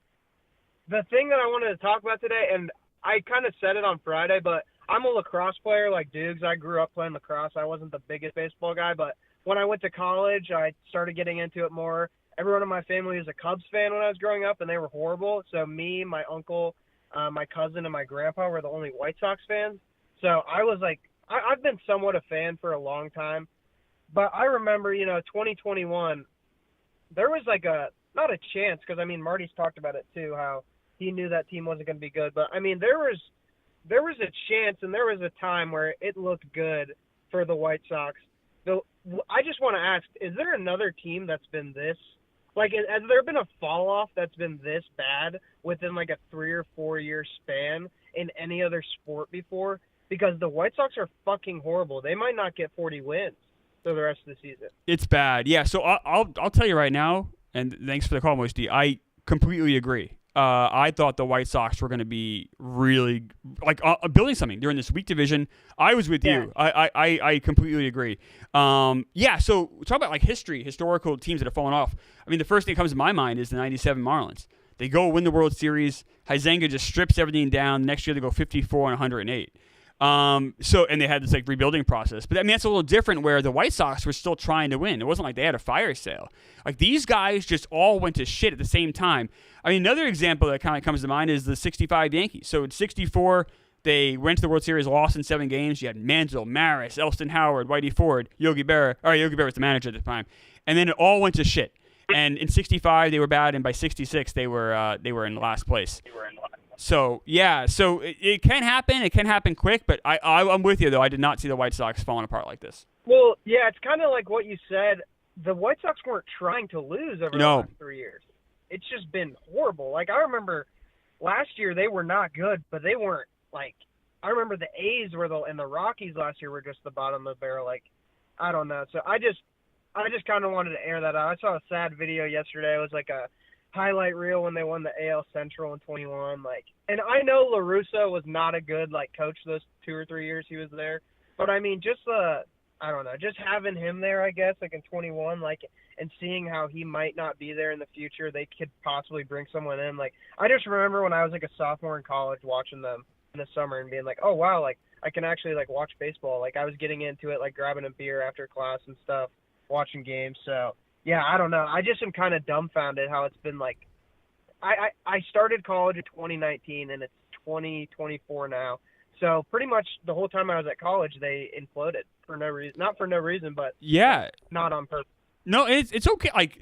The thing that I wanted to talk about today, and I kind of said it on Friday, but I'm a lacrosse player like Dukes. I grew up playing lacrosse. I wasn't the biggest baseball guy, but when I went to college, I started getting into it more. Everyone in my family was a Cubs fan when I was growing up, and they were horrible. So me, my uncle, my cousin, and my grandpa were the only White Sox fans. So I was like, I've been somewhat a fan for a long time. But I remember, 2021, there was like not a chance, because, I mean, Marty's talked about it too, how he knew that team wasn't going to be good. But, I mean, there was a chance and there was a time where it looked good for the White Sox. I just want to ask, is there another team that's been this? Like, has there been a fall-off that's been this bad within, like, a 3 or 4 year span in any other sport before? Because the White Sox are fucking horrible. They might not get 40 wins for the rest of the season. It's bad. Yeah, so I'll tell you right now, and thanks for the call, Moisty. I completely agree. I thought the White Sox were going to be really building something during this weak division. I was with you. I completely agree. So talk about like historical teams that have fallen off. I mean, the first thing that comes to my mind is the '97 Marlins. They go win the World Series. Huizenga just strips everything down. Next year they go 54 and 108. And they had this like rebuilding process. But I mean, that's a little different where the White Sox were still trying to win. It wasn't like they had a fire sale. Like these guys just all went to shit at the same time. I mean, another example that kind of comes to mind is the 65 Yankees. So in 64, they went to the World Series, lost in 7 games. You had Mantle, Maris, Elston Howard, Whitey Ford, Yogi Berra. Yogi Berra was the manager at the time. And then it all went to shit. And in 65, they were bad. And by 66, they were in last place. So, yeah, it can happen. It can happen quick, but I'm with you, though. I did not see the White Sox falling apart like this. Well, yeah, it's kind of like what you said. The White Sox weren't trying to lose over the last 3 years. It's just been horrible. Like, I remember last year they were not good, but they weren't, like, I remember the A's and the Rockies last year were just the bottom of the barrel. Like, I don't know. So I just kind of wanted to air that out. I saw a sad video yesterday. It was like a highlight reel when they won the AL Central in 21. Like, and I know La Russa was not a good like coach those 2 or 3 years he was there, but I mean just I don't know, just having him there, I guess, like in 21, like, and seeing how he might not be there in the future, they could possibly bring someone in. Like, I just remember when I was like a sophomore in college watching them in the summer and being like, oh wow, like I can actually like watch baseball. Like I was getting into it, like grabbing a beer after class and stuff, watching games. So yeah, I don't know. I just am kind of dumbfounded how it's been like. I started college in 2019 and it's 2024 now. So pretty much the whole time I was at college, they imploded for no reason. Not for no reason, but yeah, not on purpose. No, it's okay. Like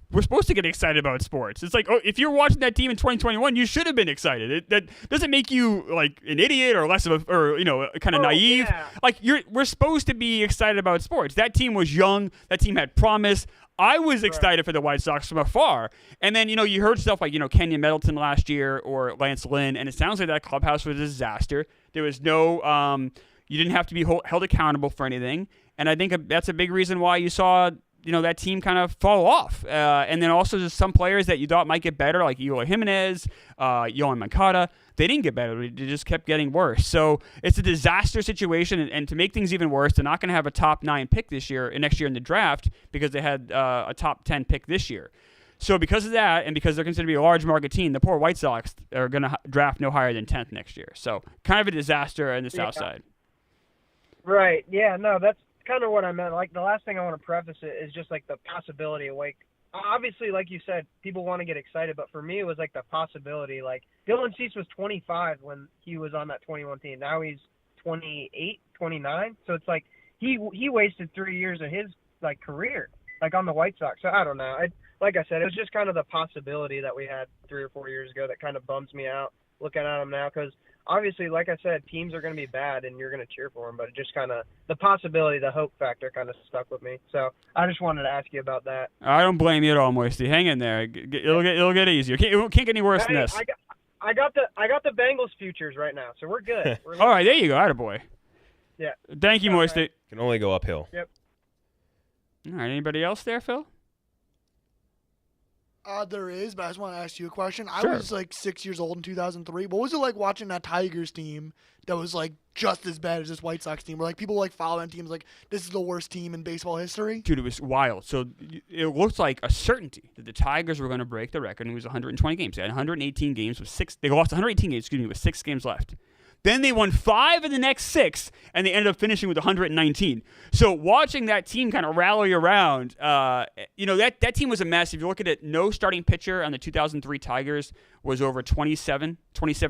we're supposed to get excited about sports. It's like, oh, if you're watching that team in 2021, you should have been excited. That doesn't make you like an idiot or less of kind of naive. Yeah. Like we're supposed to be excited about sports. That team was young. That team had promise. I was excited for the White Sox from afar. And then, you heard stuff like, Kenyon Middleton last year or Lance Lynn, and it sounds like that clubhouse was a disaster. There was no you didn't have to be held accountable for anything. And I think that's a big reason why you saw that team kind of fall off. And then also just some players that you thought might get better, like Eloy Jimenez, Yohan Moncada, they didn't get better. They just kept getting worse. So it's a disaster situation. And to make things even worse, they're not going to have a top 9 pick next year in the draft because they had a top 10 pick this year. So because of that, and because they're considered to be a large market team, the poor White Sox are going to draft no higher than 10th next year. So kind of a disaster in the South side. Right. Yeah, no, that's kind of what I meant. Like the last thing I want to preface it is just like the possibility of obviously, like you said, people want to get excited, but for me, it was like the possibility. Like Dylan Cease was 25 when he was on that 21 team. Now he's 28, 29. So it's like he wasted 3 years of his like career, like on the White Sox. So I don't know. Like I said, it was just kind of the possibility that we had 3 or 4 years ago that kind of bums me out looking at him now, because obviously, like I said, teams are going to be bad and you're going to cheer for them, but it just kind of the possibility, the hope factor kind of stuck with me. So I just wanted to ask you about that. I don't blame you at all, Moisty. Hang in there. It'll get easier. It can't get any worse than this. I got the Bengals futures right now, so we're good. All right, there you go. Attaboy. Yeah. Thank you, Moisty. Right. Can only go uphill. Yep. All right, anybody else there, Phil? There is, but I just want to ask you a question. Sure. I was like 6 years old in 2003. What was it like watching that Tigers team that was like just as bad as this White Sox team? Where like people like following teams like this is the worst team in baseball history? Dude, it was wild. So it looked like a certainty that the Tigers were going to break the record, and it was 120 games. They had 118 games with six. They lost 118 games, with 6 games left. Then they won 5 of the next 6, and they ended up finishing with 119. So watching that team kind of rally around, that team was a mess. If you look at it, no starting pitcher on the 2003 Tigers was over 27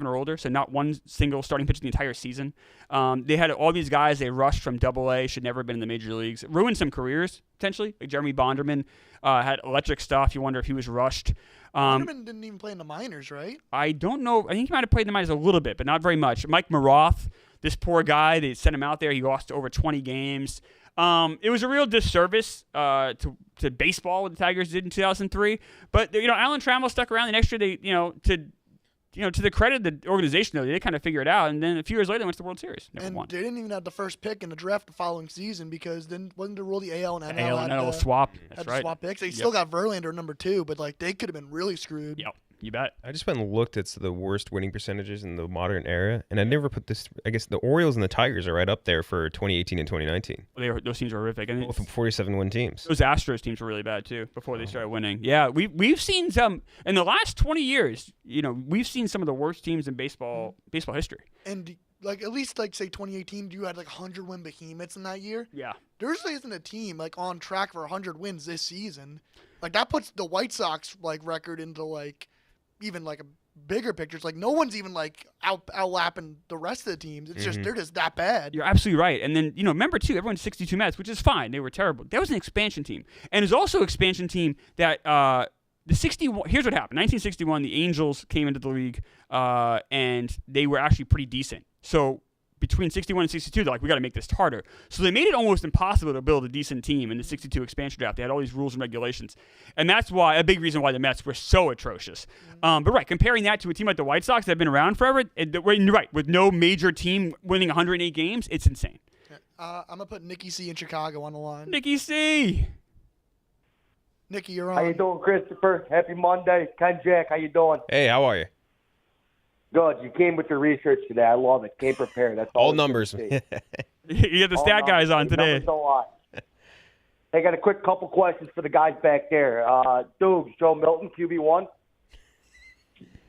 or older, so not one single starting pitcher the entire season. They had all these guys they rushed from Double-A, should never have been in the major leagues. Ruined some careers, potentially. Like Jeremy Bonderman had electric stuff. You wonder if he was rushed. Bonderman didn't even play in the minors, right? I don't know. I think he might have played in the minors a little bit, but not very much. Mike Maroth, this poor guy, they sent him out there. He lost over 20 games. It was a real disservice to baseball what the Tigers did in 2003. But Alan Trammell stuck around. The next year, to the credit of the organization, though, they did kind of figure it out. And then a few years later, they went to the World Series. Never won. They didn't even have the first pick in the draft the following season because then wasn't the rule the AL and NL AL and NL had swap. That's had to right. swap picks? They still got Verlander number 2, but like they could have been really screwed. Yep, you bet. I just went and looked at the worst winning percentages in the modern era, and I never put this. I guess the Orioles and the Tigers are right up there for 2018 and 2019. Those teams were horrific. And Both 47-win teams. those Astros teams were really bad too before they started winning. Yeah, we've seen some in the last 20 years. We've seen some of the worst teams in baseball history. And like at least like say 2018, you had like 100-win behemoths in that year. Yeah. There really isn't a team like on track for 100 wins this season. Like that puts the White Sox like record into like even like a bigger picture. It's like no one's even like outlapping the rest of the teams. It's just they're just that bad. You're absolutely right. And then remember too, everyone's 62 Mets, which is fine. They were terrible. That was an expansion team, and it's also an expansion team that the 61. Here's what happened: 1961, the Angels came into the league, and they were actually pretty decent. So between 61 and 62, they're like, we got to make this harder. So they made it almost impossible to build a decent team in the 62 expansion draft. They had all these rules and regulations. And that's why, a big reason why the Mets were so atrocious. But right, comparing that to a team like the White Sox that have been around forever, right, with no major team winning 108 games, it's insane. I'm going to put Nicky C in Chicago on the line. Nicky C. Nicky, you're on. How you doing, Christopher? Happy Monday. Ken Jack, how you doing? Hey, how are you? Good. You came with your research today. I love it. Came prepared. That's All numbers. You have the stat guys on today. Numbers don't lie. I got a quick couple questions for the guys back there. Dukes, Joe Milton, QB1.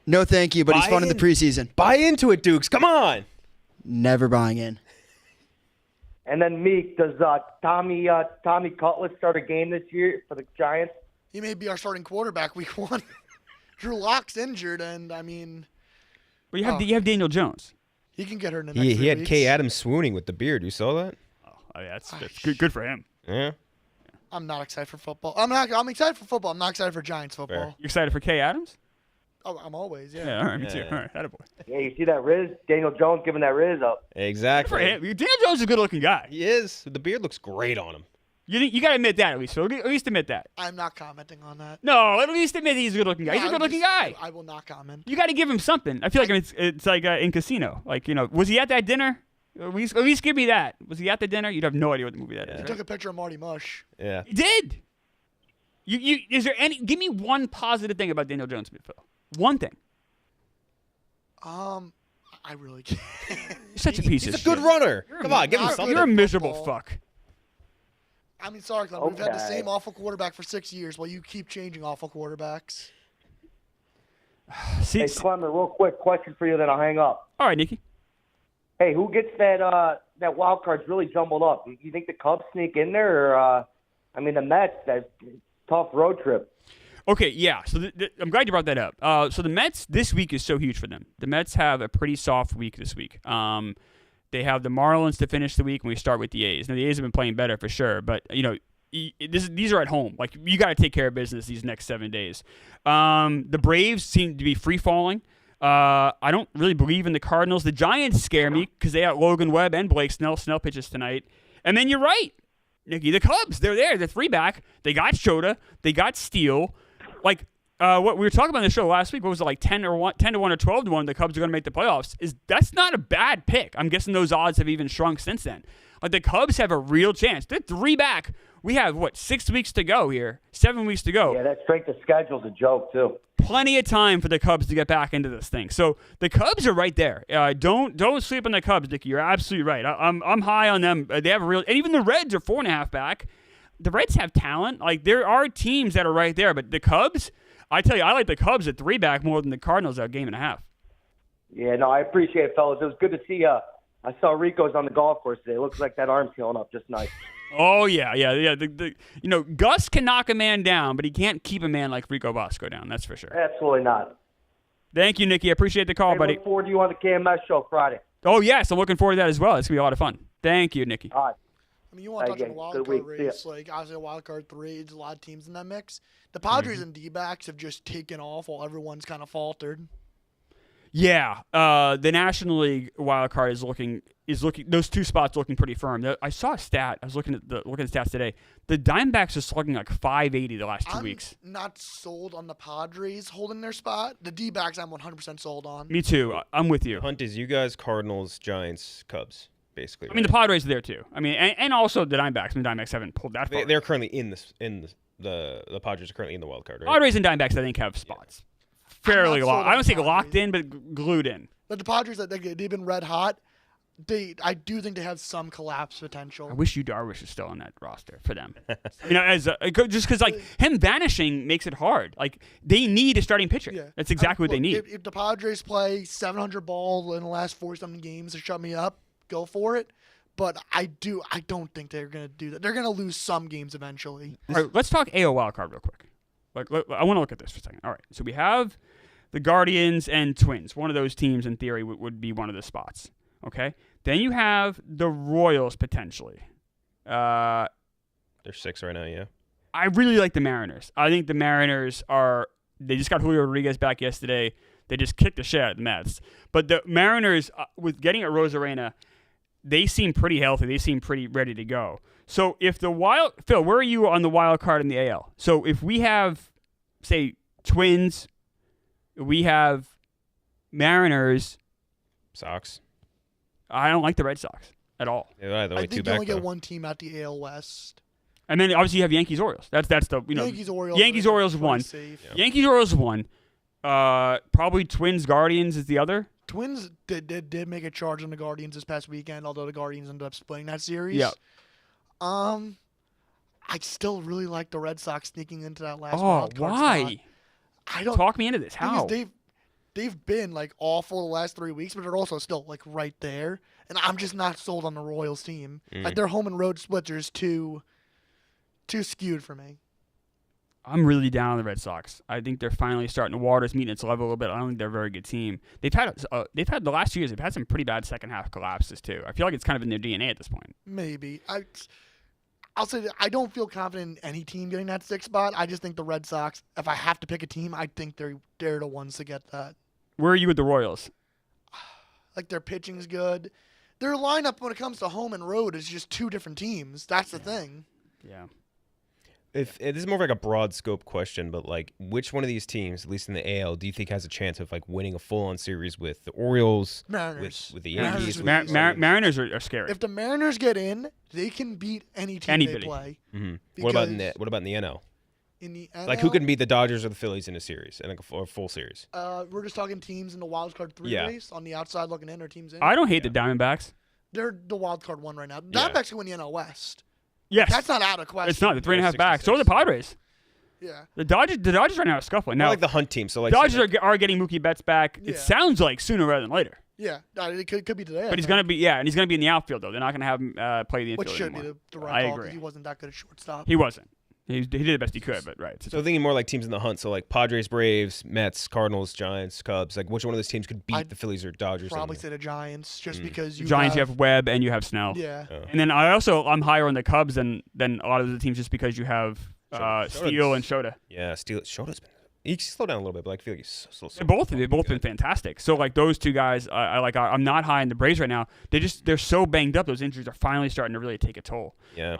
No, thank you, but he's fun in the preseason. Buy into it, Dukes. Come on. Never buying in. And then Meek, does Tommy Cutlass start a game this year for the Giants? He may be our starting quarterback week 1. Drew Lock's injured, and I mean, Well, you have Daniel Jones. he can get her in the next He had weeks. Kay Adams swooning with the beard. You saw that? Oh, yeah, that's good for him. Yeah. I'm not excited for football. I'm excited for football. I'm not excited for Giants football. Fair. You excited for Kay Adams? Oh, I'm always, yeah. Yeah, all right, me too. Yeah. All right, attaboy. Yeah, you see that Riz? Daniel Jones giving that Riz up. For Exactly. him. Daniel Jones is a good-looking guy. He is. The beard looks great on him. You got to admit that at least. So at least admit that. I'm not commenting on that. No, at least admit he's a good-looking guy. He's a good-looking guy. I will not comment. You got to give him something. I feel like it's like in Casino. Like, was he at that dinner? At least give me that. Was he at the dinner? You'd have no idea what the movie that is. He Right? took a picture of Marty Mush. Yeah. He did. Is there any? Give me one positive thing about Daniel Jones, Phil. One thing. I really can't. You're such a piece He's of a good shit. runner. Come on, give him not- something. You're a miserable Football. fuck. I mean, sorry, Clem. We've had the Okay. same awful quarterback for 6 years while you keep changing awful quarterbacks. See, Hey, Clemmer, real quick question for you, then I'll hang up. all right, Nikki. Hey, who gets that wild card's really jumbled up? You think the Cubs sneak in there, or I mean the Mets? tough road trip. Okay, yeah. So I'm glad you brought that up. So the Mets this week is so huge for them. The Mets have a pretty soft week this week. They have the Marlins to finish the week, and we start with the A's. Now the A's have been playing better for sure, but these are at home. Like you got to take care of business these next 7 days. The Braves seem to be free falling. I don't really believe in the Cardinals. The Giants scare me because they have Logan Webb and Blake Snell. Snell pitches tonight, and then you're right, Nikki. The Cubs, they're there. They're 3 back. They got Shota. They got Steele. Like what we were talking about on the show last week, what was it, like 10 to 1 or 12 to 1? The Cubs are going to make the playoffs. That's not a bad pick. I'm guessing those odds have even shrunk since then. Like the Cubs have a real chance. They're 3 back. We have 6 weeks to go here, 7 weeks to go. Yeah, that strength of schedule's a joke too. Plenty of time for the Cubs to get back into this thing. So the Cubs are right there. Don't sleep on the Cubs, Dickie. You're absolutely right. I'm high on them. They have a real, and even the Reds are 4.5 back. The Reds have talent. Like there are teams that are right there, but the Cubs, I tell you, I like the Cubs at 3 back more than the Cardinals at 1.5 games. Yeah, no, I appreciate it, fellas. It was good to see. I saw Rico's on the golf course today. It looks like that arm's healing up just nice. Oh yeah. Gus can knock a man down, but he can't keep a man like Rico Bosco down. That's for sure. Absolutely not. Thank you, Nikki. I appreciate the call, buddy. Look forward to you on the KMS show Friday. Oh yes, I'm looking forward to that as well. It's gonna be a lot of fun. Thank you, Nikki. All right. I mean, you want to touch on the wild card race, like obviously a wild card 3, there's a lot of teams in that mix. The Padres and D-backs have just taken off while everyone's kind of faltered. Yeah, the National League wild card is looking. Those 2 spots looking pretty firm. I saw a stat. I was looking at stats today. The Diamondbacks are slugging like 580 the last 2 weeks. I'm not sold on the Padres holding their spot. The D-backs I'm 100% sold on. Me too. I'm with you. Hunt is you guys, Cardinals, Giants, Cubs, basically. I mean, the Padres are there too. I mean, and also the Diamondbacks. I mean, the Diamondbacks haven't pulled that far. They're currently the Padres are currently in the wild card, right? Padres and Diamondbacks, I think, have spots. Fairly locked. I don't say Padres. locked in, but glued in. But the Padres, they've been red hot. I do think they have some collapse potential. I wish Yu Darvish was still on that roster for them. Just because like him vanishing makes it hard. Like they need a starting pitcher. Yeah. That's exactly what they need. If the Padres play 700 ball in the last 40-something games to shut me up, go for it. But I don't think they're gonna do that. They're gonna lose some games eventually. All right, let's talk AL wildcard real quick. I want to look at this for a second. All right, so we have the Guardians and Twins. One of those teams, in theory, would be one of the spots. Okay. Then you have the Royals potentially. They're 6 right now, yeah. I really like the Mariners. I think the Mariners they just got Julio Rodriguez back yesterday. They just kicked the shit out of the Mets. But the Mariners, with getting at Rosarena, they seem pretty healthy. They seem pretty ready to go. So if Phil, where are you on the wild card in the AL? So if we have, say, Twins, we have Mariners. Sox. I don't like the Red Sox at all. Yeah, I think you only get one team at the AL West. And then obviously you have Yankees Orioles. That's the Yankees Orioles. Yankees Orioles one. Yeah. Yankees Orioles one. Probably Twins Guardians is the other. Twins did make a charge on the Guardians this past weekend, although the Guardians ended up splitting that series. Yeah. I still really like the Red Sox sneaking into that last wild card why? spot. I don't talk me into this. How? They've been like awful the last 3 weeks, but they're also still like right there. And I'm just not sold on the Royals team. Like their home and road splits are just too skewed for me. I'm really down on the Red Sox. I think they're finally starting. The water's meeting its level a little bit. I don't think they're a very good team. They've had the last 2 years. They've had some pretty bad second half collapses too. I feel like it's kind of in their DNA at this point. Maybe I'll say that I don't feel confident in any team getting that 6th spot. I just think the Red Sox, if I have to pick a team, I think they're the ones to get that. Where are you with the Royals? Like their pitching's good. Their lineup when it comes to home and road is just 2 different teams. That's the thing. Yeah. If this is more of like a broad scope question, but like which one of these teams, at least in the AL, do you think has a chance of like winning a full-on series with the Orioles, Mariners, with the Yankees? Mariners are scary. If the Mariners get in, they can beat any team they play. Mm-hmm. What about in the NL? In the NL, like who can beat the Dodgers or the Phillies in a series, in like a full series? We're just talking teams in the wild card 3 race on the outside looking in, or teams in. I don't hate the Diamondbacks. They're the wild card 1 right now. Diamondbacks can win the NL West. Yes. That's not out of question. It's not. The 3.5 back. So are the Padres. Yeah. The Dodgers right now are scuffling. Now, like the Hunt team. So like Dodgers are getting Mookie Betts back. Yeah. It sounds like sooner rather than later. Yeah. It could be today. But he's going to be, and he's going to be in the outfield, though. They're not going to have him play the infield Which should anymore. be the right I call, agree. because he wasn't that good at shortstop. He wasn't. He did the best he could, but right. So thinking more like teams in the hunt. So like Padres, Braves, Mets, Cardinals, Giants, Cubs. Like which one of those teams could beat the Phillies or Dodgers? Probably say the Giants, just because you Giants, you have Webb and you have Snell. Yeah. And then I'm higher on the Cubs than a lot of the teams just because you have Steele and Shota. Yeah, Shota's been. He slowed down a little bit, but I feel like he's so They've both been fantastic. So like those two guys, I like. I'm not high in the Braves right now. They're so banged up. Those injuries are finally starting to really take a toll. Yeah.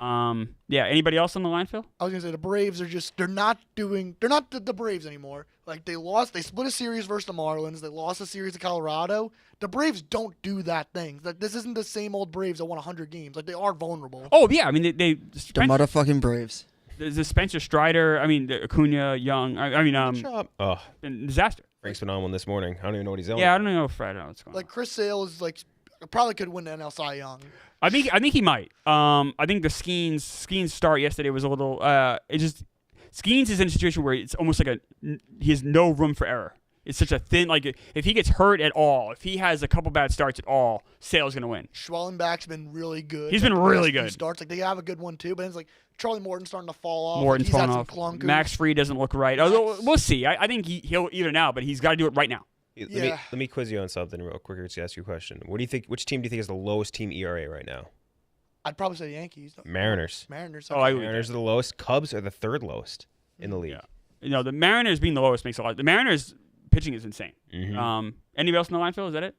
Yeah. Anybody else on the line, Phil? I was gonna say the Braves are they're not the Braves anymore. Like they split a series versus the Marlins. They lost a series to Colorado. The Braves don't do that thing. Like this isn't the same old Braves that won 100 games. Like they are vulnerable. Oh yeah. I mean the motherfucking Braves. The Spencer Strider, the Acuna, Young, and disaster. Frank's been on one this morning. I don't even know what he's on. Yeah, I don't know if Fred knows what's going on. Like Chris Sale is probably could win the NL Cy Young. I think he might. I think the Skeens start yesterday was a little. Skeens is in a situation where it's almost like he has no room for error. It's such a thin, like if he gets hurt at all, if he has a couple bad starts at all, Sale's gonna win. Schwellenbach's been really good. He's been really good. Starts like they have a good one too, but it's like Charlie Morton's starting to fall off. Morton's like, falling off. Max Fried doesn't look right. Although we'll see. I think he'll even out, but he's got to do it right now. Let me quiz you on something real quick. Let's ask you a question. What do you think? Which team do you think is the lowest team ERA right now? I'd probably say the Yankees. Mariners. Mariners. Okay. Mariners are the lowest. Cubs are the third lowest in the league. Yeah. The Mariners being the lowest makes a lot. The Mariners pitching is insane. Mm-hmm. Anybody else in the line, Phil? Is that it?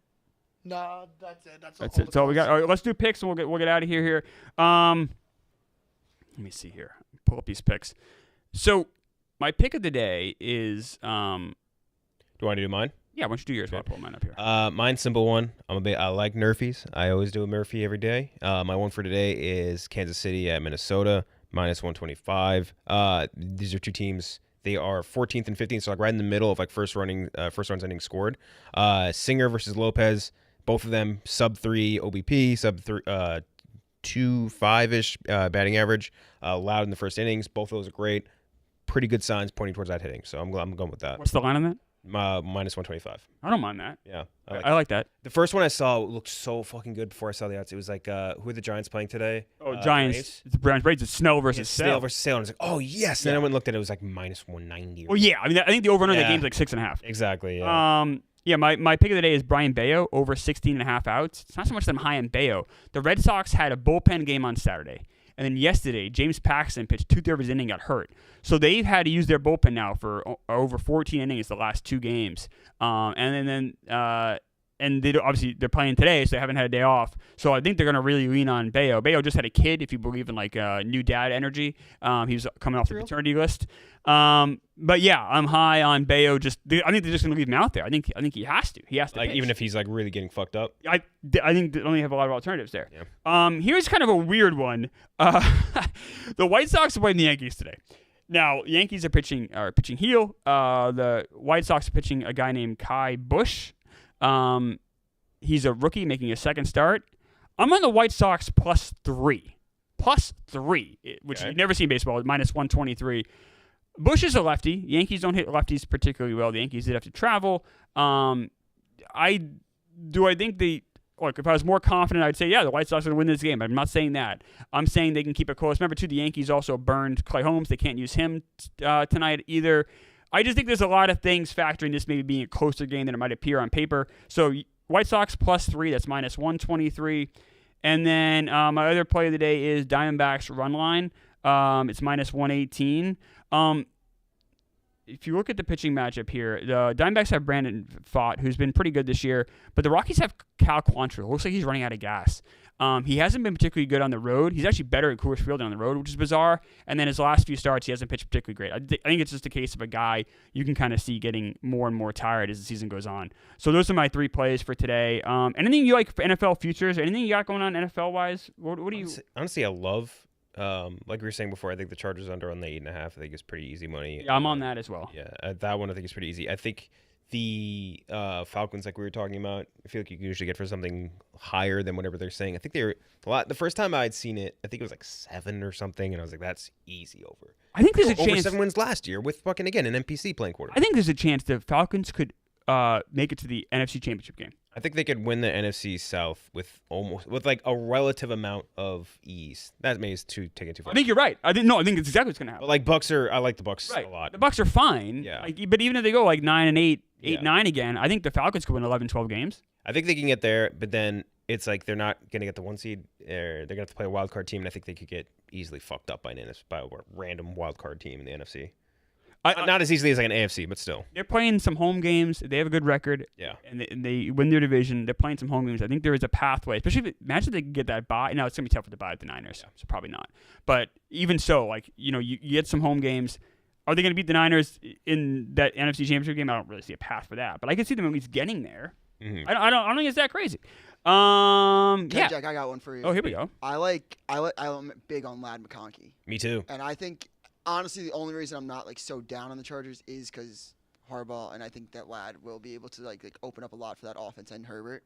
No, that's it. That's it. So we got. All right, let's do picks and we'll get out of here. Let me see here. Pull up these picks. So my pick of the day is. Do you want to do mine? Yeah, why don't you do yours? Okay. I'll pull mine up here. Mine's simple one. I like Murphys. I always do a Murphy every day. My one for today is Kansas City at Minnesota -125. These are two teams. They are 14th and 15th, so like right in the middle of like first runs ending scored. Singer versus Lopez, both of them sub-3 OBP, sub-3 2.5-ish batting average. Loud in the first innings. Both of those are great. Pretty good signs pointing towards that hitting. So I'm going with that. What's the line on that? -125. I don't mind that. Yeah, I like that. The first one I saw looked so fucking good before I saw the odds. It was like, who are the Giants playing today? Oh, Giants. Braves? It's Browns. Braves. It's Snell versus Sale. And I was like, oh yes. And then I went and looked at it. It was like -190. Well, yeah. I think the over-under of that game is like 6.5. Exactly. Yeah. Yeah, my pick of the day is Brian Bayo over 16.5 outs. It's not so much that I'm high on Bayo. The Red Sox had a bullpen game on Saturday. And then yesterday, James Paxton pitched 2/3 of his inning, got hurt. So they've had to use their bullpen now for over 14 innings the last two games. And they obviously they're playing today, so they haven't had a day off. So I think they're going to really lean on Bayo. Bayo just had a kid, if you believe in like new dad energy. He was coming off the paternity list. But yeah, I'm high on Bayo. I think they're just going to leave him out there. I think he has to. He has to. Like pitch. even if he's like really getting fucked up. I think they only have a lot of alternatives there. Yeah. Here's kind of a weird one. The White Sox are playing the Yankees today. Now, Yankees are pitching heel. The White Sox are pitching a guy named Kai Busch. He's a rookie making his second start. I'm on the White Sox +3. +3, which you've never seen in baseball, -123. Busch is a lefty. Yankees don't hit lefties particularly well. The Yankees did have to travel. I think if I was more confident, I'd say, yeah, the White Sox are going to win this game. But I'm not saying that. I'm saying they can keep it close. Remember, too, the Yankees also burned Clay Holmes. They can't use him tonight either. I just think there's a lot of things factoring this maybe being a closer game than it might appear on paper. So White Sox +3, that's -123. And then my other play of the day is Diamondbacks run line. It's -118. If you look at the pitching matchup here, the Diamondbacks have Brandon Pfaadt, who's been pretty good this year, but the Rockies have Cal Quantrill. Looks like he's running out of gas. He hasn't been particularly good on the road. He's actually better at Coors Field than on the road, which is bizarre. And then his last few starts, he hasn't pitched particularly great. I think it's just a case of a guy you can kind of see getting more and more tired as the season goes on. So those are my three plays for today. Anything you like for NFL futures? Or anything you got going on NFL-wise? What do you... Honestly, I love... like we were saying before, I think the Chargers under on the 8.5. I think is pretty easy money. Yeah, I'm on that as well. Yeah, that one I think is pretty easy. I think the Falcons, like we were talking about, I feel like you can usually get for something higher than whatever they're saying. I think they were a lot. The first time I'd seen it, I think it was like 7 or something, and I was like, that's easy over. I think there's a over chance 7 wins last year with fucking again an NPC playing quarterback. I think there's a chance the Falcons could make it to the NFC Championship game. I think they could win the NFC South with like a relative amount of ease. That may is taking too far. I think you're right. I think it's exactly what's going to happen. But like I like the Bucks Right. a lot. The Bucks are fine. Yeah. But even if they go like 9-8, Yeah. 8-9 again, I think the Falcons could win 11, 12 games. I think they can get there, but then it's like they're not going to get the 1 seed. They're going to have to play a wild card team, and I think they could get easily fucked up by a random wild card team in the NFC. Not as easily as like an AFC, but still. They're playing some home games. They have a good record. Yeah. And they win their division. They're playing some home games. I think there is a pathway, especially imagine if they can get that bye. Now, it's going to be tough with the bye at the Niners, so probably not. But even so, like, you get some home games. Are they going to beat the Niners in that NFC Championship game? I don't really see a path for that, but I can see them at least getting there. Mm-hmm. I don't think it's that crazy. Okay, Yeah. Jack, I got one for you. Oh, here we go. I'm big on Lad McConkey, Me too. and I think honestly the only reason I'm not like so down on the Chargers is because Harbaugh, and I think that Lad will be able to like open up a lot for that offense and Herbert.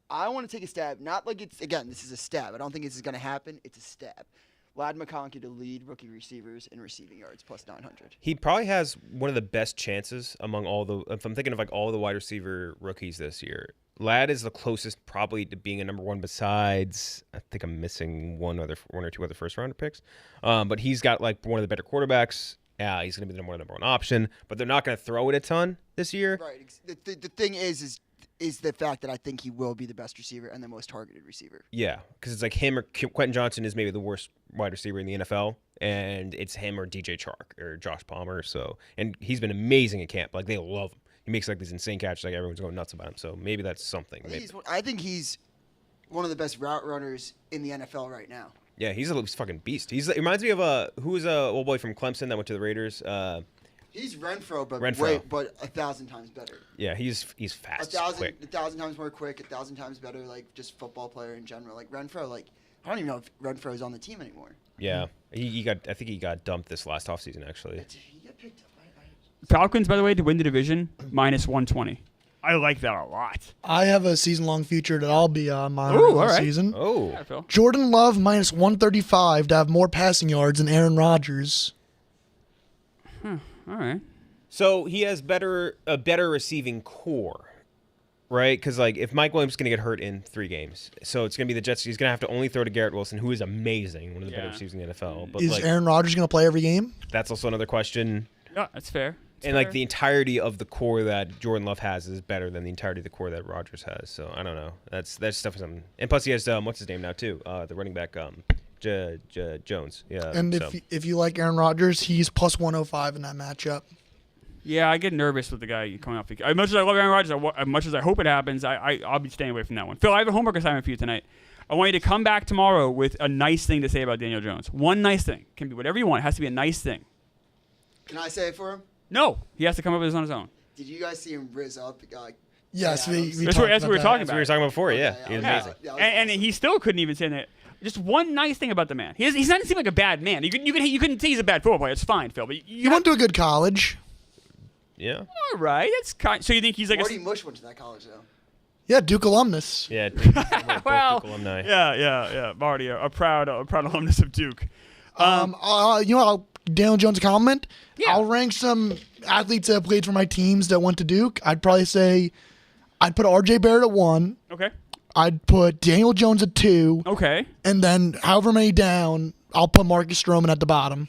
I want to take a stab, not like it's again. This is a stab. I don't think this is going to happen. It's a stab. Lad McConkey to lead rookie receivers in receiving yards plus 900. He probably has one of the best chances among all the. If I'm thinking of like all the wide receiver rookies this year, Lad is the closest probably to being a number one. Besides, I think I'm missing one or two other first round picks. But he's got like one of the better quarterbacks. Yeah, he's going to be the number one option. But they're not going to throw it a ton this year. Right. The thing is the fact that I think he will be the best receiver and the most targeted receiver. Yeah, because it's like him or Quentin Johnson is maybe the worst wide receiver in the NFL, and it's him or DJ Chark or Josh Palmer. So, and he's been amazing at camp. Like they love him. He makes like these insane catches. Like everyone's going nuts about him. So maybe that's something. I think he's one of the best route runners in the NFL right now. Yeah, he's a fucking beast. He reminds me of who was a old boy from Clemson that went to the Raiders. He's Renfro, but Renfro. but 1,000 times better. Yeah, he's fast, 1,000 times more quick, 1,000 times better. Like just football player in general. Like Renfro, like I don't even know if Renfro is on the team anymore. Yeah, I think he got dumped this last offseason actually. Did he get picked up? Falcons, by the way, to win the division, minus 120. I like that a lot. I have a season-long future that I'll be monitoring Ooh, all this right. season. Oh, Yeah, Phil. Jordan Love minus 135 to have more passing yards than Aaron Rodgers. All right. so he has a better receiving core, right? Because like if Mike Williams is gonna get hurt in 3 games, so it's gonna be the Jets. He's gonna have to only throw to Garrett Wilson, who is amazing, one of the better Yeah. receivers in the NFL. But Is like Aaron Rodgers going to play every game? that's also another question. Yeah, that's fair. And like the entirety of the core that Jordan Love has is better than the entirety of the core that Rodgers has. So I don't know. That's stuff. And plus he has what's his name now too? The running back Jones. Yeah. And if you like Aaron Rodgers, he's plus 105 in that matchup. Yeah, I get nervous with the guy coming off. As much as I love Aaron Rodgers, as much as I hope it happens, I'll be staying away from that one. Phil, I have a homework assignment for you tonight. I want you to come back tomorrow with a nice thing to say about Daniel Jones. One nice thing. Can be whatever you want. It has to be a nice thing. Can I say it for him? No, he has to come up with it on his own. Did you guys see him rizz up? Yes, Yeah, we That's talked what we were about talking that. That's what we were talking about before. Yeah, Okay, he was yeah. amazing. Yeah, that was And awesome. he still couldn't even say that. Just one nice thing about the man. He's not seem like a bad man. You couldn't say he's a bad football player. It's fine, Phil. But You went to a good college. Yeah. all right. That's kind. So you think he's like Marty Mush went to that college though. Yeah, Duke alumnus. Yeah. well, alumni. yeah. Marty, a proud alumnus of Duke. Daniel Jones a compliment. Yeah. I'll rank some athletes that played for my teams that went to Duke. I'd probably say I'd put R.J. Barrett at 1. Okay. I'd put Daniel Jones at 2. Okay. And then however many down, I'll put Marcus Stroman at the bottom.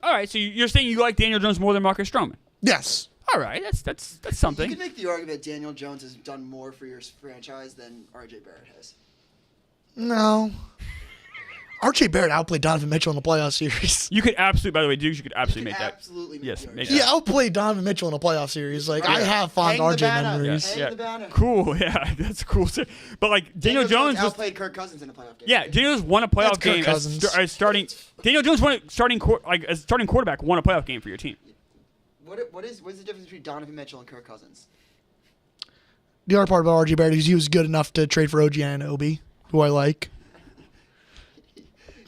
All right. So you're saying you like Daniel Jones more than Marcus Stroman? Yes. All right. That's You something. could make the argument that Daniel Jones has done more for your franchise than R.J. Barrett has. No. R.J. Barrett outplayed Donovan Mitchell in the playoff series. You could absolutely. By the way, Dukes, you could absolutely make that. Absolutely make Yes, the make argument. He outplayed Donovan Mitchell in a playoff series. Like, I have fond Hang the RJ banner. memories. Hang Yeah. the banner. Cool. Yeah, that's cool. But like Daniel Jones was. outplayed Kirk Cousins in a playoff game. Yeah, Daniel Jones won a playoff That's Kirk game Cousins. as starting. Daniel Jones won as starting quarterback won a playoff game for your team. What is the difference between Donovan Mitchell and Kirk Cousins? The other part about R.J. Barrett is he was good enough to trade for OG Anunoby, who I like.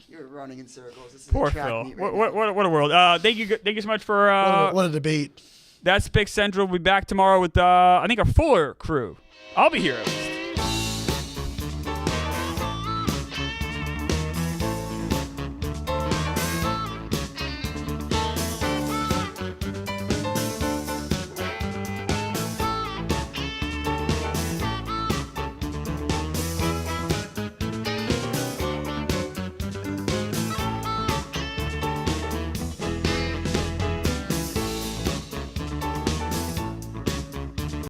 You're running in circles. This is Poor a track Phil. meet right now. What a world. Thank you so much for. What a debate. That's Pick Central. We'll be back tomorrow with I think a fuller crew. I'll be here at least.